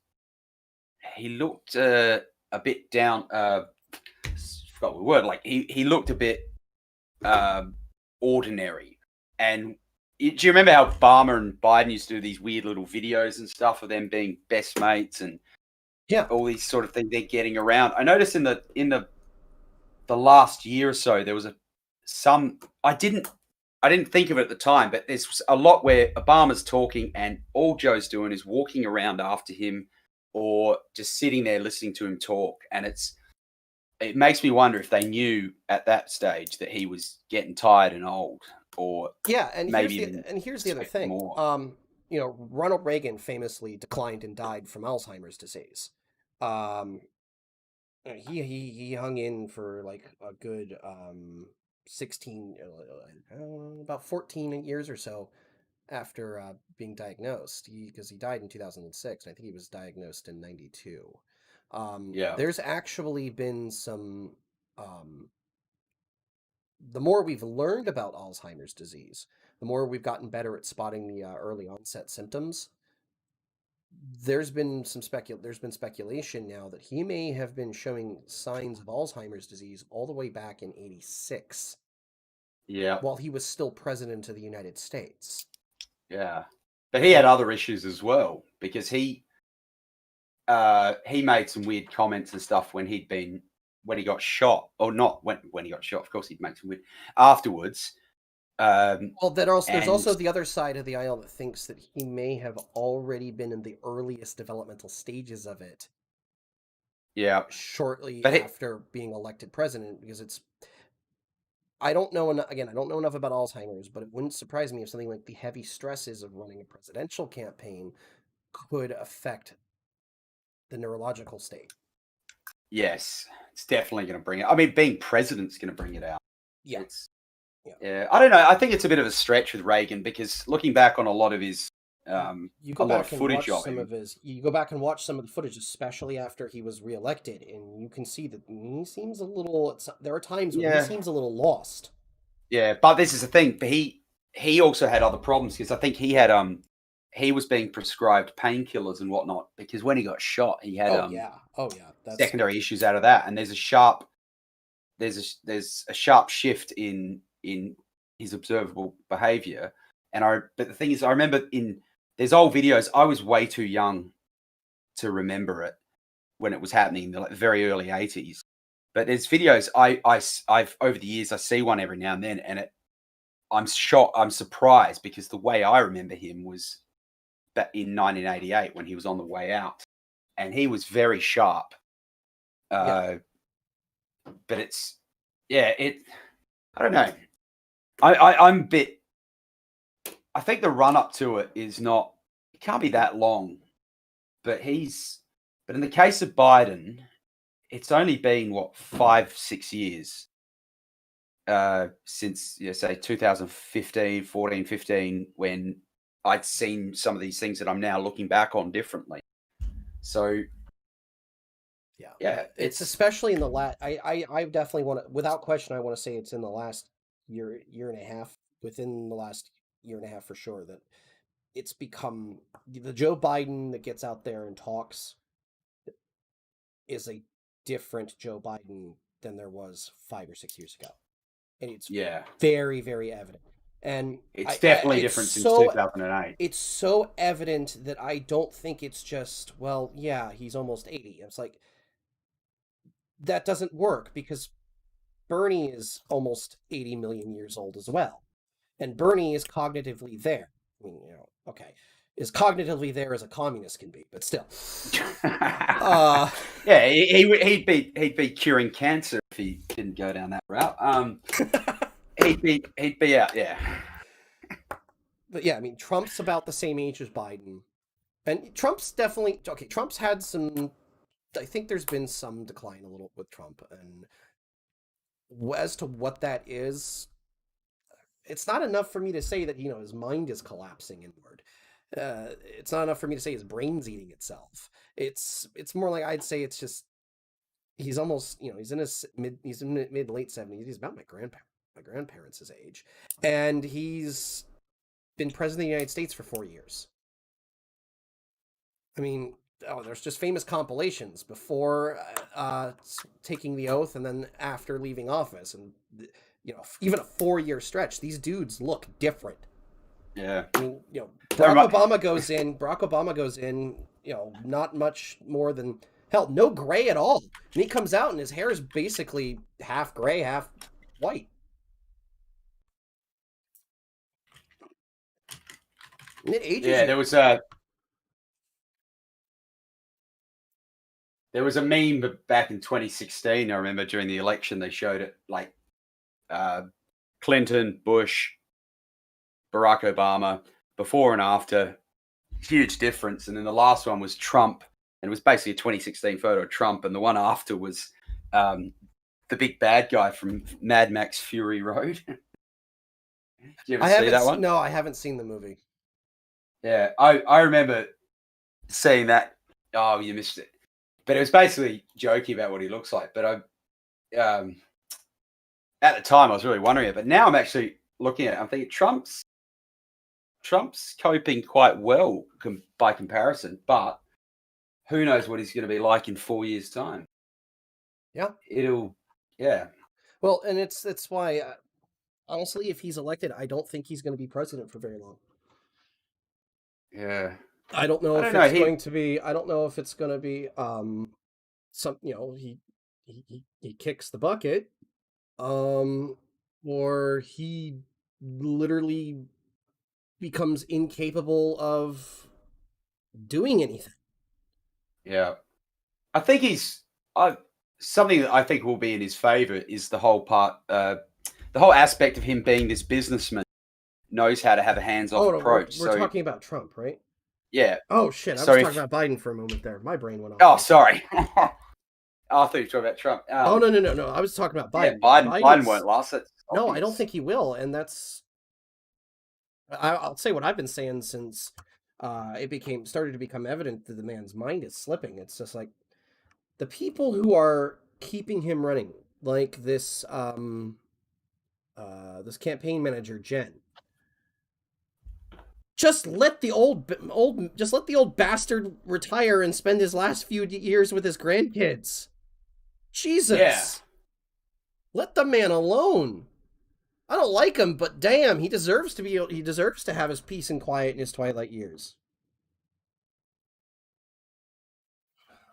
a bit down. Forgot the word. Like he looked a bit ordinary. And do you remember how Obama and Biden used to do these weird little videos and stuff of them being best mates and all these sort of things they're getting around? I noticed in the last year or so there was I didn't think of it at the time, but there's a lot where Obama's talking and all Joe's doing is walking around after him or just sitting there listening to him talk. And it makes me wonder if they knew at that stage that he was getting tired and old, or and here's the other thing. More. Ronald Reagan famously declined and died from Alzheimer's disease. He hung in for like a good 16, about 14 years or so after being diagnosed. Because he died in 2006, and I think he was diagnosed in 92. There's actually been some. The more we've learned about Alzheimer's disease, the more we've gotten better at spotting the early onset symptoms. There's been speculation now that he may have been showing signs of Alzheimer's disease all the way back in '86. Yeah. While he was still president of the United States. Yeah. But he had other issues as well, because he made some weird comments and stuff when he got shot, or not when he got shot. Of course, he'd make some weird afterwards. There's also the other side of the aisle that thinks that he may have already been in the earliest developmental stages of it. Yeah. Shortly after being elected president, because I don't know enough about Alzheimer's, but it wouldn't surprise me if something like the heavy stresses of running a presidential campaign could affect the neurological state. Yes, it's definitely going to bring it. I mean, being president's going to bring it out. Yeah. Yeah, I don't know. I think it's a bit of a stretch with Reagan, because looking back on a lot of his you go back and watch some of the footage, especially after he was reelected, and you can see that he seems a little. There are times when he seems a little lost. Yeah, but this is the thing. He also had other problems, because I think he was being prescribed painkillers and whatnot, because when he got shot, he had secondary issues out of that. And there's a sharp there's a sharp shift in his observable behavior. But the thing is, I remember there's old videos. I was way too young to remember it when it was happening in the very early 80s. But there's videos I've over the years, I see one every now and then, and I'm shocked. I'm surprised because the way I remember him was back in 1988 when he was on the way out, and he was very sharp. But I don't know. I'm a bit. I think the run up to it can't be that long, but in the case of Biden, it's only been 5-6 years since, say 2015, 14, 15, when I'd seen some of these things that I'm now looking back on differently. So yeah, it's especially in the last. I definitely want to, without question, I want to say it's in the last year and a half, within the last year and a half for sure, that it's become the Joe Biden that gets out there and talks is a different Joe Biden than there was 5 or 6 years ago, and it's very, very evident. And it's definitely different since 2008. It's so evident that I don't think it's just, he's almost 80. It's like, that doesn't work because Bernie is almost 80 million years old as well. And Bernie is cognitively there. I mean, is cognitively there as a communist can be, but still. He'd be curing cancer if he didn't go down that route. He'd be out, yeah. But yeah, I mean, Trump's about the same age as Biden. And Trump's definitely, Trump's had some, I think there's been some decline a little with Trump. And as to what that is, it's not enough for me to say that, his mind is collapsing inward. It's not enough for me to say his brain's eating itself. It's more like, I'd say it's just, he's almost, he's in his mid late 70s. He's about my grandparents' age, and he's been president of the United States for 4 years. I mean, there's just famous compilations before taking the oath and then after leaving office, and even a 4-year stretch, these dudes look different. Yeah. I mean, Barack Obama goes in, not much more than, hell, no gray at all. And he comes out and his hair is basically half gray, half white. And it ages. Yeah, there was a meme back in 2016. I remember during the election, they showed it like Clinton, Bush, Barack Obama, before and after, huge difference. And then the last one was Trump, and it was basically a 2016 photo of Trump. And the one after was the big bad guy from Mad Max Fury Road. Did you ever see that one? No, I haven't seen the movie. Yeah, I remember seeing that. Oh, you missed it. But it was basically joking about what he looks like. But at the time, I was really wondering it. But now I'm actually looking at it. I'm thinking Trump's coping quite well by comparison. But who knows what he's going to be like in 4 years' time? Yeah, yeah. Well, and it's why, honestly, if he's elected, I don't think he's going to be president for very long. Yeah. I don't know if it's going to be. I don't know if it's going to be. He kicks the bucket, or he literally becomes incapable of doing anything. Yeah, I think something that I think will be in his favor is the whole aspect of him being this businessman, knows how to have a hands-off approach. We're talking about Trump, right? Yeah. Oh shit! I was talking about Biden for a moment there. My brain went off. Oh, sorry. I thought you were talking about Trump. No. I was talking about Biden. Yeah, Biden won't last it. No, I don't think he will, and that's. I'll say what I've been saying since it started to become evident that the man's mind is slipping. It's just like the people who are keeping him running, like this this campaign manager Jen. Just let the old bastard retire and spend his last few years with his grandkids. Jesus. Let the man alone. I don't like him, but damn, he deserves to be. He deserves to have his peace and quiet in his twilight years.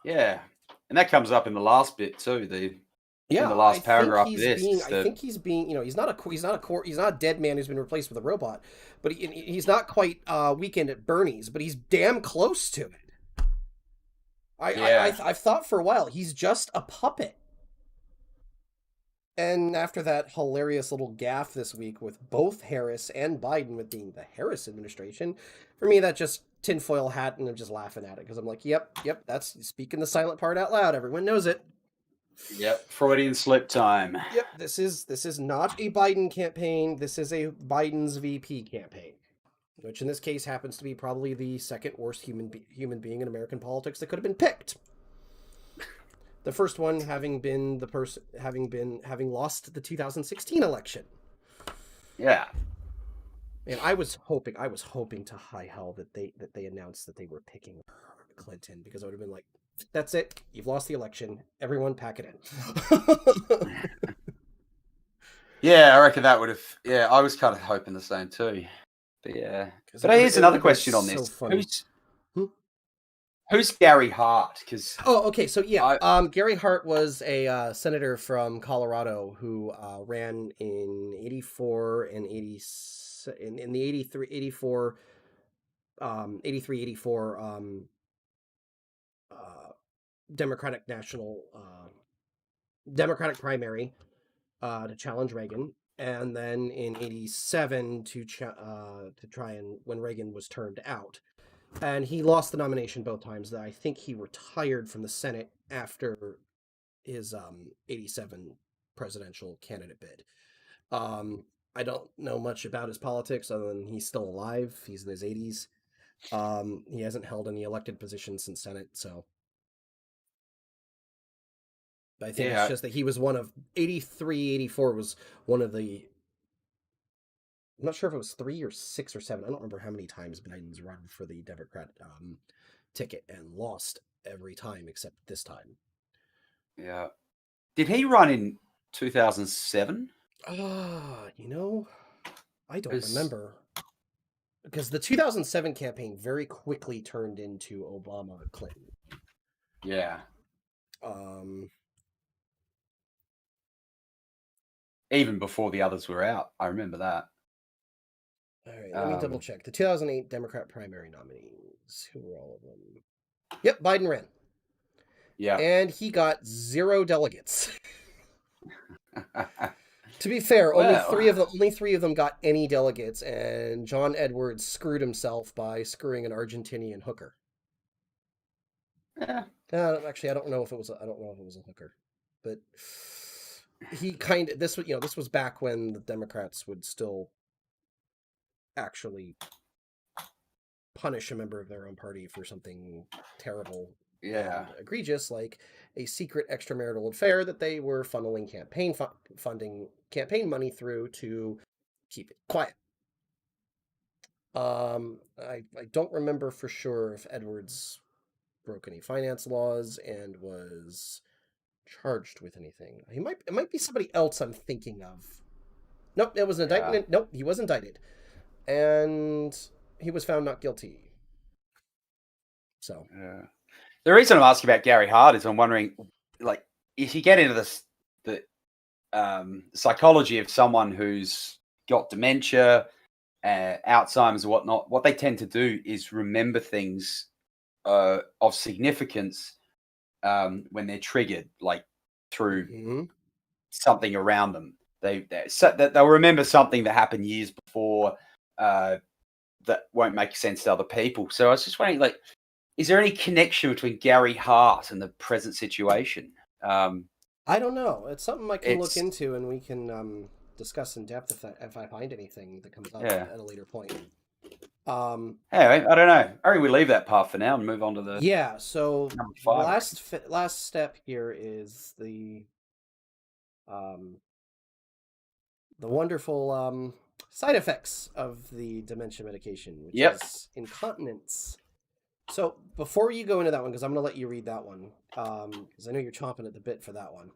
Yeah, and that comes up in the last bit too. In Yeah, the I last think paragraph of he's this, being. it's I think he's being. He's not a. He's not a dead man who's been replaced with a robot, but he's not quite Weekend at Bernie's, but he's damn close to it. yeah, I've thought for a while he's just a puppet. And after that hilarious little gaffe this week with both Harris and Biden with being the Harris administration, for me that just tinfoil hat, and I'm just laughing at it because I'm like, yep, that's speaking the silent part out loud. Everyone knows it. yep. Freudian slip time. Yep, this is not a Biden campaign. This is a Biden's VP campaign, which in this case happens to be probably the second worst human being in American politics that could have been picked. The first one having been the person having lost the 2016 election. Yeah, And I was hoping to high hell that they announced that they were picking Clinton, because I would have been like, that's it, you've lost the election, everyone pack it in. yeah. I reckon that would have. Yeah, I was kind of hoping the same too. But yeah. But here's another question on this: who's Gary Hart? Because okay, so yeah, Gary Hart was a senator from Colorado who ran in 84 and 80 in the 83 84 83 84 Democratic Democratic primary to challenge Reagan, and then in 87 to try and when Reagan was turned out. And he lost the nomination both times. I think he retired from the Senate after his 87 presidential candidate bid. I don't know much about his politics other than he's still alive. He's in his 80s. He hasn't held any elected positions since Senate, so I think it's just that he was one of 83, 84 was one of the, I'm not sure if it was 3 or 6 or 7. I don't remember how many times Biden's run for the Democrat ticket and lost every time except this time. Yeah. Did he run in 2007? I don't remember. Because the 2007 campaign very quickly turned into Obama-Clinton. Yeah. Even before the others were out. I remember that. All right, let me double check. The 2008 Democrat primary nominees. Who were all of them? Yep, Biden ran. Yeah. And he got 0 delegates. To be fair, only three of them got any delegates, and John Edwards screwed himself by screwing an Argentinian hooker. Yeah. Actually, I don't know if it was a hooker, but he kind of this was back when the Democrats would still actually punish a member of their own party for something terrible, egregious, like a secret extramarital affair that they were funneling campaign money through to keep it quiet. I don't remember for sure if Edwards broke any finance laws and was charged with anything. It might be somebody else I'm thinking of. Nope, it was an indictment. Nope, he was indicted, and he was found not guilty. So the reason I'm asking about Gary Hart is I'm wondering, like, if you get into the psychology of someone who's got dementia, Alzheimer's, and whatnot, what they tend to do is remember things of significance when they're triggered, like through something around them. They'll remember something that happened years before that won't make sense to other people. So I was just wondering, like, is there any connection between Gary Hart and the present situation? I don't know. It's something I can look into, and we can discuss in depth if I find anything that comes up at a later point. Anyway, I don't know. I think we leave that part for now and move on to the So number 5. Last step here is the wonderful side effects of the dementia medication, which is incontinence. So before you go into that one, because I'm going to let you read that one, because I know you're chomping at the bit for that one.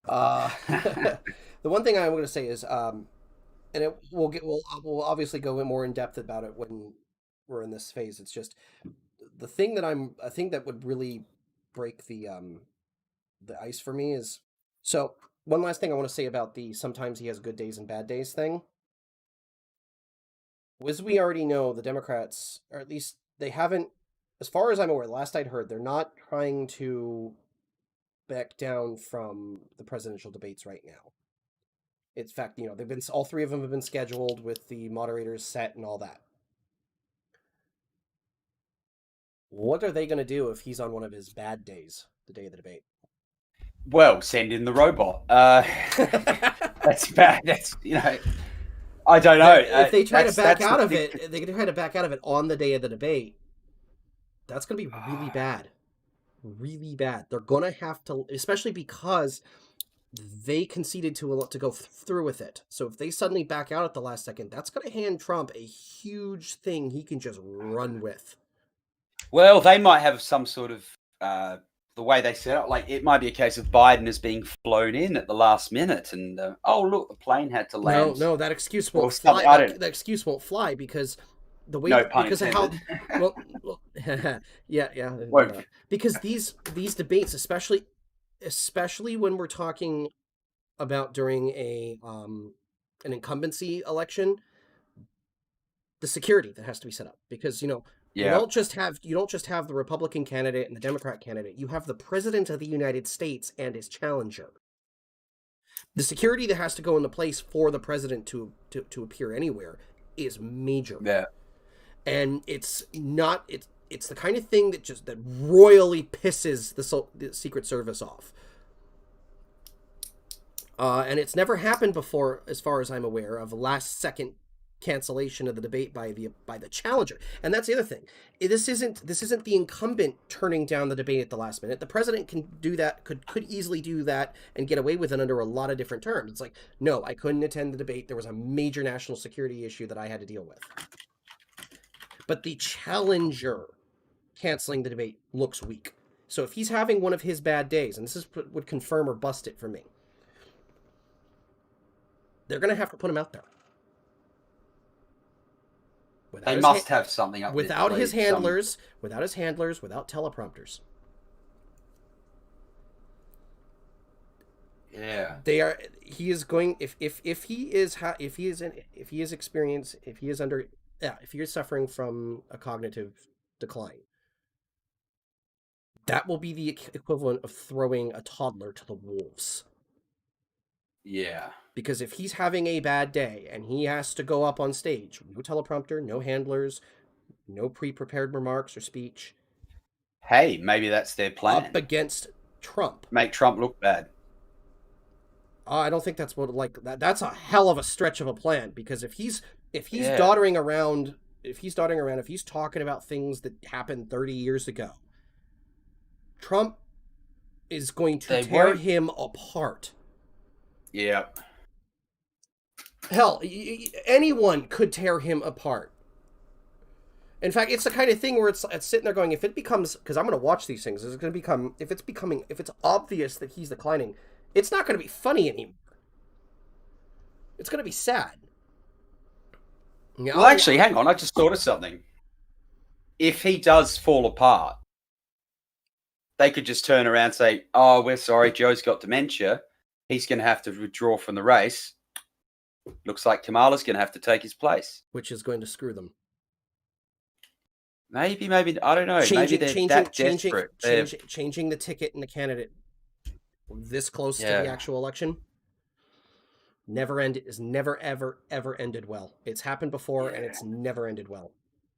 The one thing I'm going to say is, and we'll obviously go in more in depth about it when we're in this phase. It's just I think that would really break the ice for me is so. One last thing I want to say about the sometimes he has good days and bad days thing. As we already know, the Democrats, or at least they haven't, as far as I'm aware, last I'd heard, they're not trying to back down from the presidential debates right now. In fact, they've been all three of them have been scheduled with the moderators set and all that. What are they going to do if he's on one of his bad days, the day of the debate? Well, send in the robot. That's bad. That's I don't know. If they try to back out of it, they can try to back out of it on the day of the debate. That's going to be really bad. Really bad. They're going to have to, especially because they conceded to go through with it. So if they suddenly back out at the last second, that's going to hand Trump a huge thing he can just run with. Well, they might have some sort of the way they set up. Like it might be a case of Biden is being flown in at the last minute, and oh look, the plane had to land. No, that excuse won't fly. That excuse won't fly because the way because intended. Of how yeah because these debates, especially when we're talking about during an incumbency election, the security that has to be set up because you don't just have the Republican candidate and the Democrat candidate. You have the president of the United States and his challenger. The security that has to go into place for the president to appear anywhere is major. Yeah. And it's the kind of thing that royally pisses the Secret Service off. And it's never happened before, as far as I'm aware, of a last second cancellation of the debate by the challenger. And that's the other thing. This isn't the incumbent turning down the debate at the last minute. The president can do that, could easily do that and get away with it under a lot of different terms. It's like, no, I couldn't attend the debate. There was a major national security issue that I had to deal with. But the challenger canceling the debate looks weak. So if he's having one of his bad days, and this would confirm or bust it for me, they're going to have to put him out there. They must have something up without his handlers, without teleprompters. Yeah, they are. He is going. If he is suffering from a cognitive decline, that will be the equivalent of throwing a toddler to the wolves. Yeah. Because if he's having a bad day and he has to go up on stage, no teleprompter, no handlers, no pre-prepared remarks or speech. Hey, maybe that's their plan. Up against Trump. Make Trump look bad. I don't think that's that's a hell of a stretch of a plan, because if he's doddering around, if he's talking about things that happened 30 years ago, Trump is going to tear him apart. Yeah. Hell, anyone could tear him apart. In fact, it's the kind of thing where it's sitting there going, if it becomes, because I'm going to watch these things, it's going to become, if it's obvious that he's declining, it's not going to be funny anymore. It's going to be sad. Well, actually, hang on, I just thought of something. If he does fall apart, they could just turn around and say, oh, we're sorry, Joe's got dementia. He's going to have to withdraw from the race. Looks like Kamala's going to have to take his place. Which is going to screw them. Maybe, I don't know. Maybe they're that desperate. Changing the ticket and the candidate this close to the actual election is never, ever, ever ended well. It's happened before, and it's never ended well.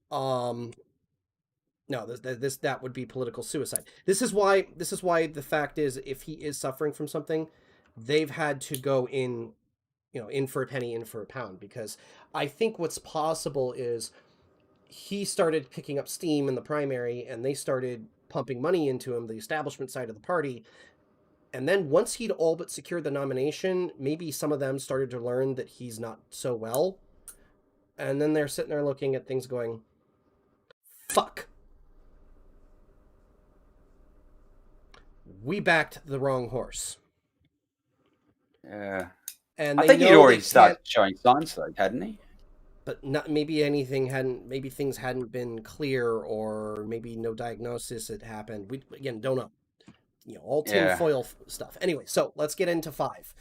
No, that would be political suicide. This is why the fact is, if he is suffering from something, they've had to go in for a penny, in for a pound, because I think what's possible is he started picking up steam in the primary and they started pumping money into him, the establishment side of the party. And then once he'd all but secured the nomination, maybe some of them started to learn that he's not so well. And then they're sitting there looking at things going, fuck. We backed the wrong horse. Yeah. and I they think he'd know they already started can't. showing signs, though, hadn't he? But not, maybe things hadn't been clear, or maybe no diagnosis had happened. We again don't know. All Yeah. tinfoil stuff. Anyway, so let's get into 5.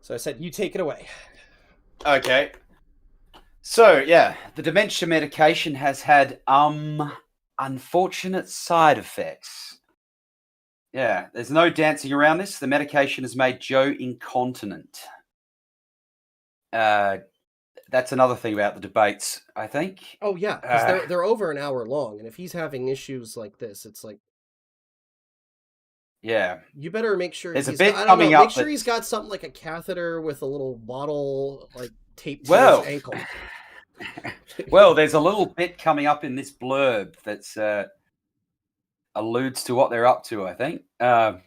So I said you take it away. Okay. So yeah, the dementia medication has had unfortunate side effects. Yeah, there's no dancing around this. The medication has made Joe incontinent. Uh, that's another thing about the debates, I think. Oh yeah, because they're over an hour long, and if he's having issues like this, it's like, yeah, you better make sure there's a he's got, bit I don't know, coming make up sure he's that's got something like a catheter with a little bottle like taped to his well, ankle. well, there's a little bit coming up in this blurb that's alludes to what they're up to. I think. Though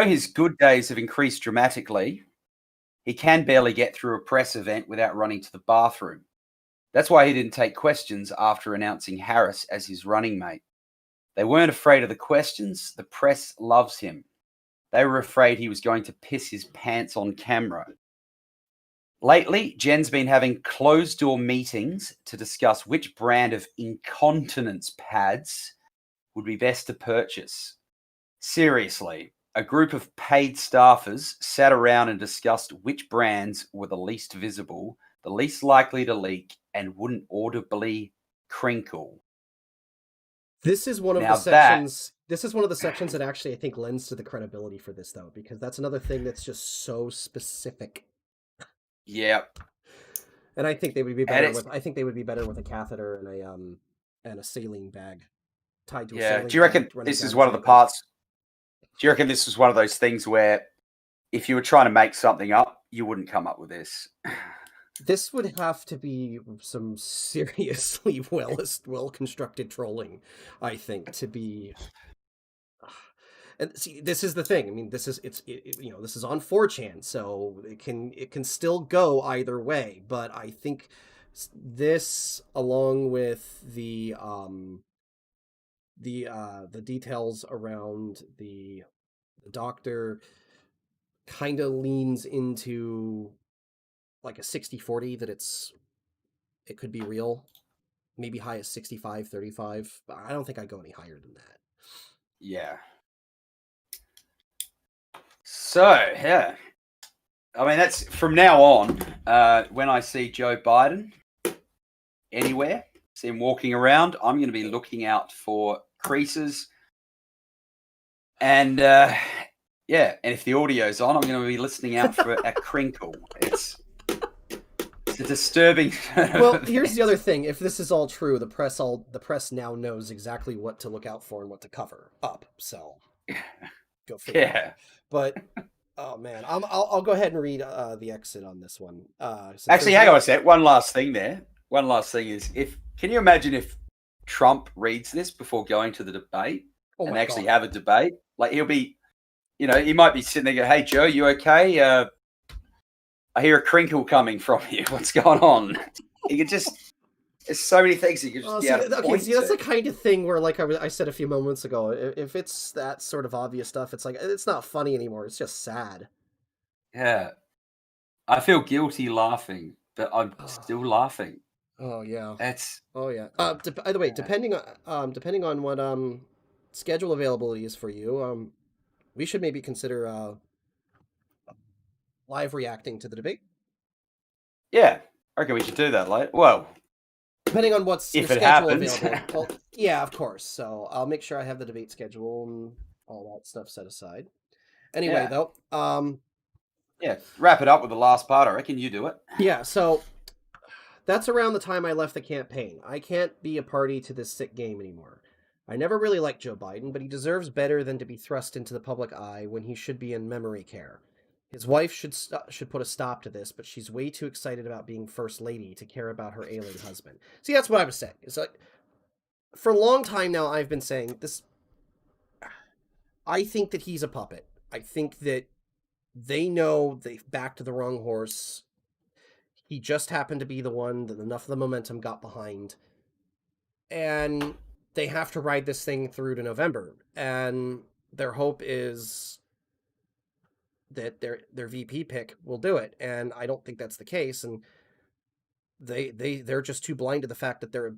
his good days have increased dramatically, he can barely get through a press event without running to the bathroom. That's why he didn't take questions after announcing Harris as his running mate. They weren't afraid of the questions. The press loves him. They were afraid he was going to piss his pants on camera. Lately, Jen's been having closed-door meetings to discuss which brand of incontinence pads would be best to purchase. Seriously, a group of paid staffers sat around and discussed which brands were the least visible, the least likely to leak, and wouldn't audibly crinkle. This is one of Now the sections. This is one of the sections that actually I think lends to the credibility for this, though, because that's another thing that's just so specific. Yep. And I think they would be better with. I think they would be better with a catheter and a saline bag tied to a saline. Do you reckon bag this is one of the parts? Do you reckon this was one of those things where if you were trying to make something up, you wouldn't come up with this? This would have to be some seriously well constructed trolling, I think, to be. And see, this is the thing. I mean, this is this is on 4chan, so it can still go either way. But I think this, along with the details around the doctor, kind of leans into like a 60-40 that it could be real, maybe high as 65-35, but I don't think I'd go any higher than that. Yeah. So, yeah. I mean, that's from now on, when I see Joe Biden anywhere, see him walking around, I'm going to be looking out for creases. And, and if the audio's on, I'm going to be listening out for a crinkle. It's a disturbing. Well, here's the other thing. If this is all true, the press now knows exactly what to look out for and what to cover up. So, go figure. Yeah. But oh man, I'll go ahead and read the exit on this one. Actually, hang on a sec. One last thing there. One last thing is, can you imagine if Trump reads this before going to the debate and actually have a debate? Like he'll be, he might be sitting there going, "Hey Joe, you okay? I hear a crinkle coming from you. What's going on?" He could just. There's so many things he could just that's the kind of thing where, like I said a few moments ago, if it's that sort of obvious stuff, it's like it's not funny anymore. It's just sad. Yeah, I feel guilty laughing, but I'm still laughing. Oh yeah, that's. Oh yeah. By the way, depending on what schedule availability is for you, we should maybe consider live reacting to the debate. Yeah, I reckon we should do that later. Well. Depending on what's if your it schedule happens. available. Well, yeah, of course. So I'll make sure I have the debate schedule and all that stuff set aside. Anyway, though, wrap it up with the last part. I reckon you do it. Yeah, so that's around the time I left the campaign. I can't be a party to this sick game anymore. I never really liked Joe Biden, but he deserves better than to be thrust into the public eye when he should be in memory care. His wife should put a stop to this, but she's way too excited about being first lady to care about her ailing husband. See, that's what I was saying. It's like, for a long time now, I've been saying this. I think that he's a puppet. I think that they know they've backed the wrong horse. He just happened to be the one that enough of the momentum got behind. And they have to ride this thing through to November. And their hope is that their VP pick will do it, and I don't think that's the case. And they're just too blind to the fact that their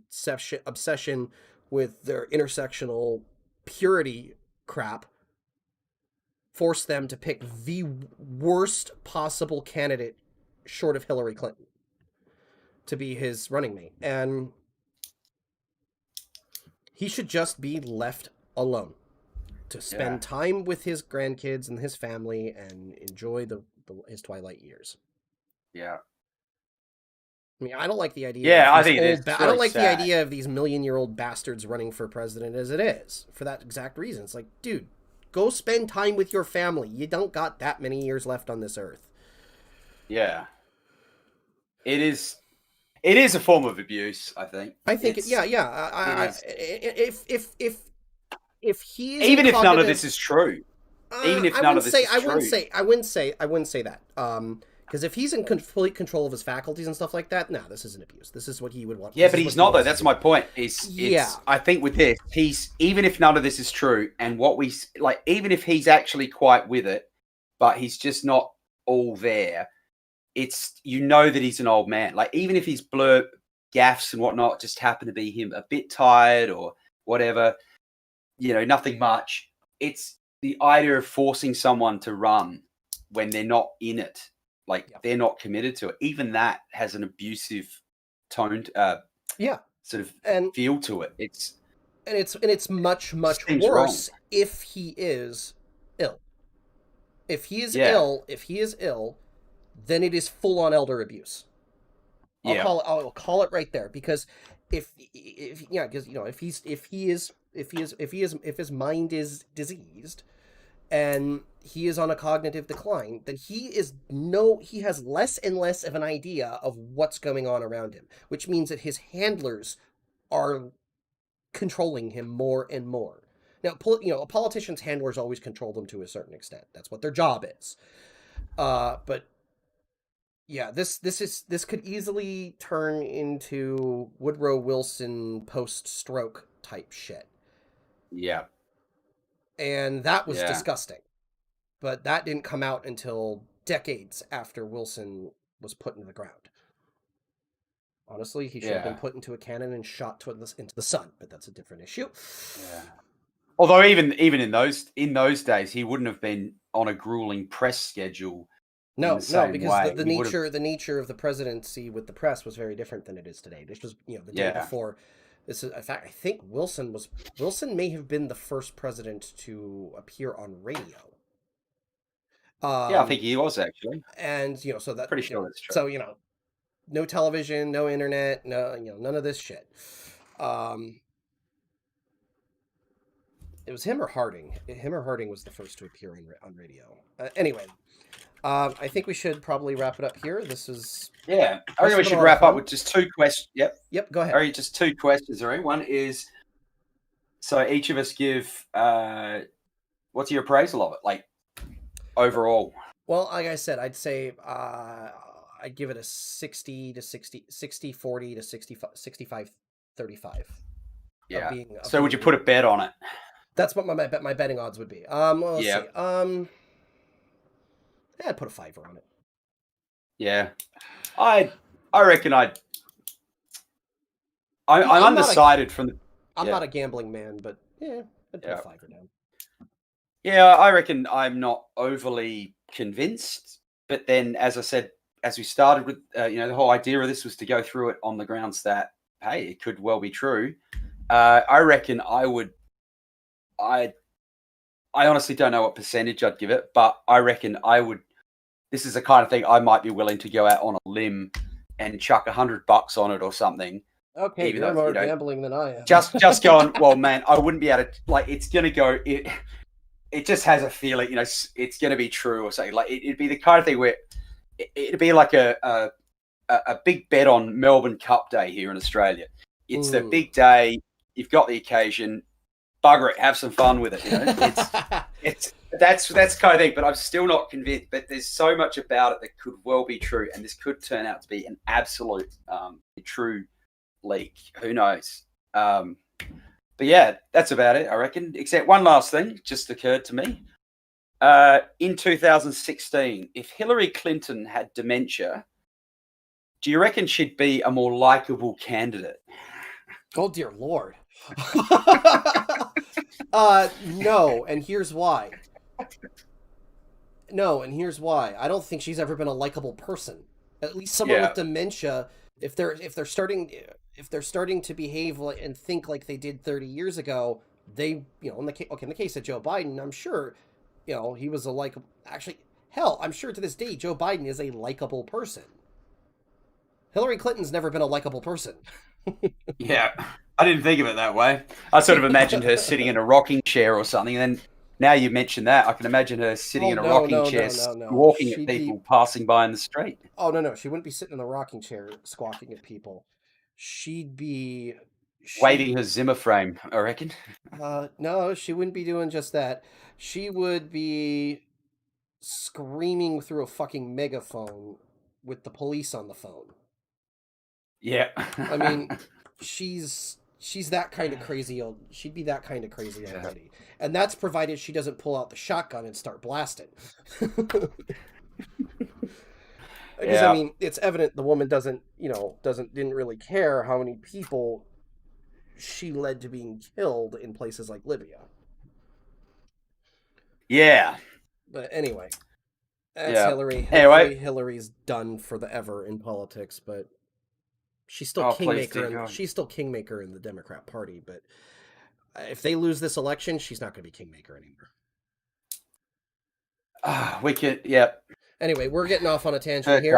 obsession with their intersectional purity crap forced them to pick the worst possible candidate short of Hillary Clinton to be his running mate. And he should just be left alone to spend time with his grandkids and his family and enjoy his twilight years. Yeah. I mean, I don't like the idea. Yeah, I think it's I don't like the idea of these million-year-old bastards running for president as it is, for that exact reason. It's like, dude, go spend time with your family. You don't got that many years left on this earth. Yeah. It is a form of abuse, I think. I think if he is even if none of this is true. Even if none of this is true. I wouldn't say that. Because if he's in complete control of his faculties and stuff like that, no, this isn't abuse. This is what he would want. Yeah, but he's not, though. That's my point. I think with this, even if none of this is true, and even if he's actually quite with it, but he's just not all there, that he's an old man. Like, even if his blur gaffes and whatnot just happen to be him a bit tired or whatever, nothing much. It's the idea of forcing someone to run when they're not in it. They're not committed to it. Even that has an abusive toned, sort of feel to it. It's much worse if he is ill. If he is ill, then it is full on elder abuse. I'll call it right there, because if his mind is diseased and he is on a cognitive decline, then he has less and less of an idea of what's going on around him, which means that his handlers are controlling him more and more. Now, a politician's handlers always control them to a certain extent. That's what their job is. But yeah, this could easily turn into Woodrow Wilson post-stroke type shit. Yeah. And that was disgusting. But that didn't come out until decades after Wilson was put into the ground. Honestly, he should have been put into a cannon and shot into the sun, but that's a different issue. Yeah. Although even in those days, he wouldn't have been on a grueling press schedule. No, because the nature of the presidency with the press was very different than it is today. This was the day before. This is, in fact, I think Wilson may have been the first president to appear on radio. I think he was, actually. And so that pretty sure that's true. So no television, no internet, no none of this shit. It was him or Harding. Him or Harding was the first to appear on radio. Anyway, I think we should probably wrap it up here. This is I think we should wrap up with just two questions. Yep. Go ahead. Just two questions. All right. One is, so each of us give what's your appraisal of it, like overall? Well, like I said, I'd say I'd give it a 60 to 60, 60-40 to 65 35. Yeah. So would you put a bet on it? That's what my betting odds would be. Let's see. I'd put a $5 on it. Yeah. I reckon I'm undecided I'm not a gambling man, but I'd put a $5 down. Yeah, I reckon I'm not overly convinced. But then, as I said, as we started with, the whole idea of this was to go through it on the grounds that, hey, it could well be true. I reckon I honestly don't know what percentage I'd give it, but I reckon I would. This is the kind of thing I might be willing to go out on a limb and chuck $100 on it or something. Okay, even you're more gambling than I am. Just going, well, man, I wouldn't be able to, it's going to go, it just has a feeling, it's going to be true or something. Like, it'd be the kind of thing where it'd be like a big bet on Melbourne Cup Day here in Australia. It's the big day. You've got the occasion. Bugger it. Have some fun with it. That's the kind of thing. But I'm still not convinced. But there's so much about it that could well be true, and this could turn out to be an absolute true leak. Who knows? But yeah, that's about it, I reckon. Except one last thing just occurred to me. In 2016, if Hillary Clinton had dementia, do you reckon she'd be a more likable candidate? Oh dear Lord. No, and here's why. No, and here's why. I don't think she's ever been a likable person. At least someone Yeah. with dementia, if they're starting to behave and think like they did 30 years ago, they, in the case of Joe Biden, I'm sure, he was a likable. Actually, hell, I'm sure to this day Joe Biden is a likable person. Hillary Clinton's never been a likable person. Yeah. I didn't think of it that way. I sort of imagined her sitting in a rocking chair or something, and then now you mentioned that, I can imagine her sitting in a rocking chair, walking at people passing by in the street. Oh, no. She wouldn't be sitting in a rocking chair squawking at people. She'd be... Waving her Zimmer frame, I reckon. No, she wouldn't be doing just that. She would be screaming through a fucking megaphone with the police on the phone. Yeah. I mean, she's that kind of crazy old. She'd be that kind of crazy old lady, and that's provided she doesn't pull out the shotgun and start blasting. Because I mean, it's evident the woman didn't really care how many people she led to being killed in places like Libya. Yeah. But anyway, that's Hillary. Anyway, Hillary's done for the ever in politics, but she's still kingmaker. She's still kingmaker in the Democrat Party. But if they lose this election, she's not going to be kingmaker anymore. We could, yep. Anyway, we're getting off on a tangent here.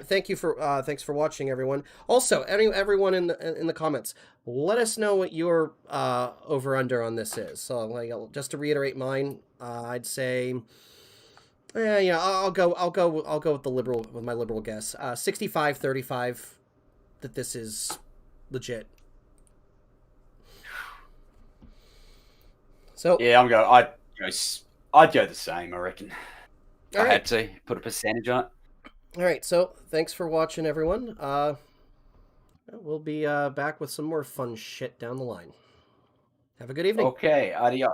Thank you for thanks for watching, everyone. Also, everyone in the comments, let us know what your over under on this is. So, just to reiterate mine, I'd say, I'll go with my liberal guess. 65-35. That this is legit. So yeah, I'd go the same, I reckon. I had to put a percentage on it. All right, so thanks for watching, everyone. We'll be back with some more fun shit down the line. Have a good evening. Okay, adios.